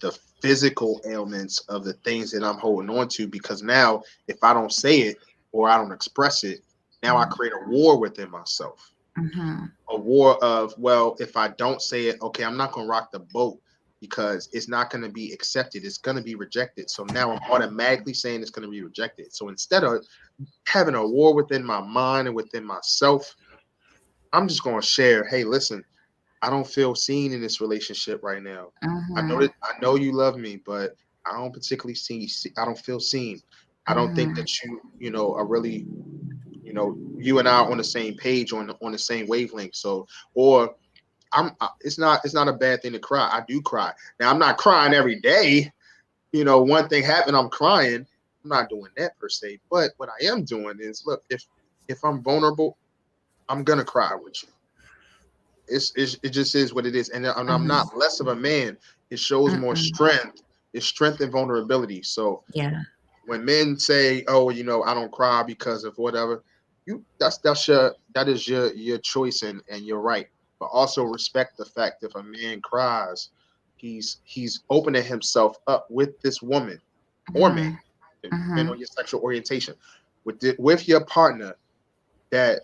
Speaker 2: the physical ailments of the things that I'm holding on to, because now if I don't say it or I don't express it, now I create a war within myself.
Speaker 1: Mm-hmm.
Speaker 2: A war of, well, if I don't say it, okay, I'm not going to rock the boat because it's not going to be accepted. It's going to be rejected. So now I'm automatically saying it's going to be rejected. So instead of having a war within my mind and within myself, I'm just going to share, hey, listen, I don't feel seen in this relationship right now.
Speaker 1: Mm-hmm.
Speaker 2: I know you love me, but I don't particularly I don't feel seen. I don't think
Speaker 1: Mm-hmm.
Speaker 2: that are really, you and I are on the same page, on the same wavelength. So, or it's not a bad thing to cry. I do cry. Now I'm not crying every day. One thing happened, I'm crying. I'm not doing that per se. But what I am doing is, look, if I'm vulnerable, I'm gonna cry with you. It just is what it is, and I'm
Speaker 1: Mm-hmm.
Speaker 2: not less of a man. It shows more
Speaker 1: Mm-mm.
Speaker 2: strength. It's strength and vulnerability. So
Speaker 1: Yeah.
Speaker 2: when men say, "Oh, I don't cry because of whatever," that is your choice, and you're right. But also respect the fact, if a man cries, he's opening himself up with this woman or man,
Speaker 1: Mm-hmm.
Speaker 2: depending
Speaker 1: Mm-hmm.
Speaker 2: on your sexual orientation, with your partner. That,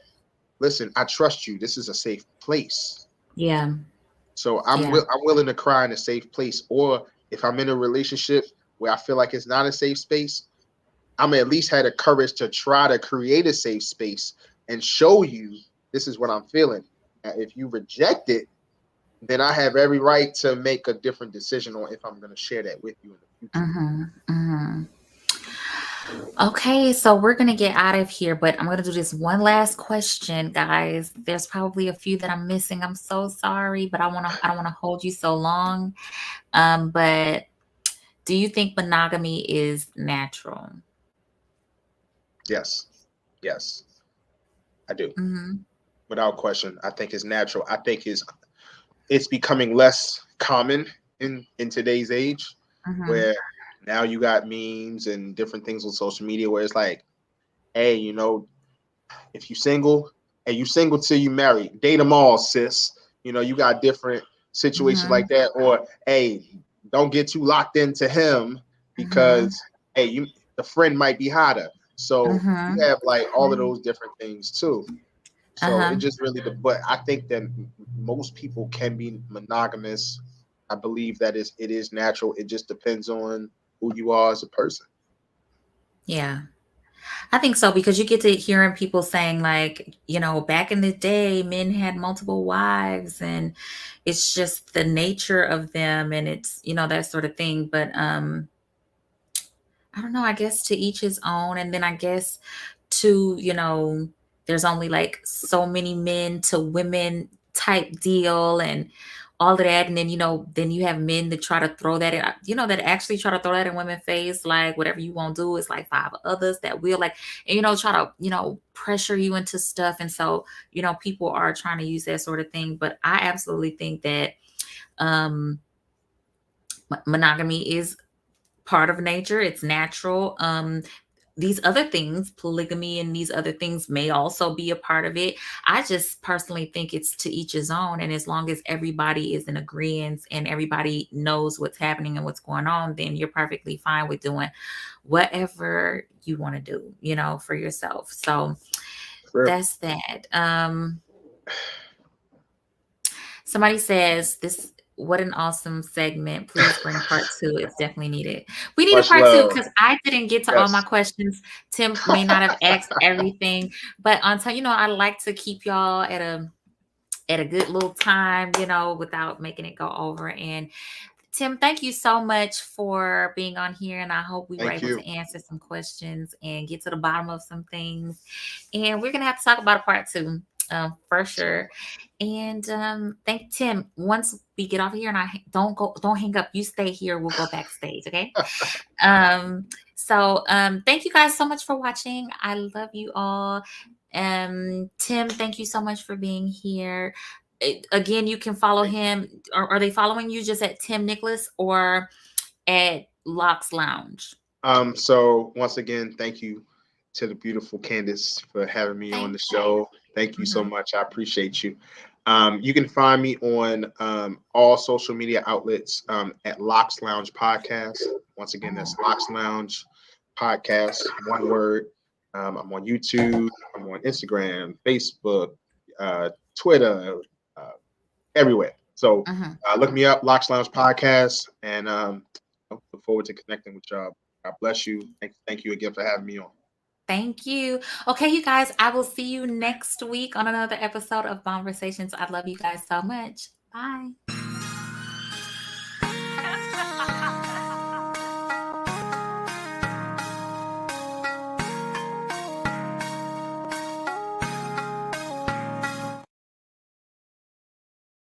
Speaker 2: listen, I trust you. This is a safe place.
Speaker 1: Yeah.
Speaker 2: So
Speaker 1: Yeah.
Speaker 2: I'm willing to cry in a safe place. Or if I'm in a relationship where I feel like it's not a safe space, I'm at least had the courage to try to create a safe space and show you this is what I'm feeling. If you reject it, then I have every right to make a different decision on if I'm going to share that with you in the future.
Speaker 1: Mm-hmm. Mm-hmm. Okay, so we're gonna get out of here, but I'm gonna do this one last question, guys. There's probably a few that I'm missing. I'm so sorry, but I don't wanna hold you so long. But do you think monogamy is natural?
Speaker 2: Yes, yes, I do.
Speaker 1: Mm-hmm.
Speaker 2: Without question, I think it's natural. I think it's becoming less common in today's age,
Speaker 1: Mm-hmm.
Speaker 2: where now you got memes and different things on social media where it's like, hey, if you single, and you single till you marry, date them all, sis. You got different situations
Speaker 1: Mm-hmm.
Speaker 2: like that. Or, hey, don't get too locked into him
Speaker 1: Mm-hmm.
Speaker 2: because, hey, the friend might be hotter. So you
Speaker 1: Mm-hmm.
Speaker 2: have like all of those different things too. So it
Speaker 1: Uh-huh.
Speaker 2: just really, but I think that most people can be monogamous. I believe that it is natural. It just depends on who you are as a person.
Speaker 1: Yeah. I think so because you get to hearing people saying like, back in the day, men had multiple wives and it's just the nature of them and it's, that sort of thing. But I don't know, I guess to each his own. And then I guess to, there's only like so many men to women type deal. And all of that. And then, then you have men that try to throw that in, that actually try to throw that in women's face, like whatever you won't do is like five others that will, like, and, try to, pressure you into stuff. And so, people are trying to use that sort of thing. But I absolutely think that um monogamy is part of nature. It's natural. These other things, polygamy and these other things, may also be a part of it. I just personally think it's to each his own. And as long as everybody is in agreement and everybody knows what's happening and what's going on, then you're perfectly fine with doing whatever you want to do, for yourself. So
Speaker 2: Sure.
Speaker 1: that's that. Somebody says this. What an awesome segment. Please bring part two. It's definitely needed. We need a
Speaker 2: Much
Speaker 1: part two
Speaker 2: love.
Speaker 1: because I didn't get to all my
Speaker 2: Yes.
Speaker 1: questions. Tim may not have asked everything, but on time, I like to keep y'all at a good little time, without making it go over. And Tim, thank you so much for being on here. And I hope we were
Speaker 2: Thank
Speaker 1: able to
Speaker 2: you.
Speaker 1: answer some questions and get to the bottom of some things. And we're going to have to talk about a part two, for sure. And thank Tim. Once we get off here, and don't hang up. You stay here. We'll go backstage. Okay. Thank you guys so much for watching. I love you all. Tim, thank you so much for being here. Again, you can follow him. Are they following you just at Tim Nicholas or at Locks Lounge?
Speaker 2: So once again, thank you to the beautiful Candace for having me on
Speaker 1: Thank
Speaker 2: the show. Thank you so
Speaker 1: Mhm.
Speaker 2: much. I appreciate you. You can find me on all social media outlets at Locks Lounge Podcast. Once again, that's
Speaker 1: Mhm.
Speaker 2: Locks Lounge Podcast, one word. I'm on YouTube. I'm on Instagram, Facebook, Twitter, uh, everywhere. So
Speaker 1: Mhm.
Speaker 2: look me up, Locks Lounge Podcast, and I look forward to connecting with y'all. God bless you. Thank you again for having me on.
Speaker 1: Thank you. Okay, you guys, I will see you next week on another episode of Conversations. I love you guys so much. Bye.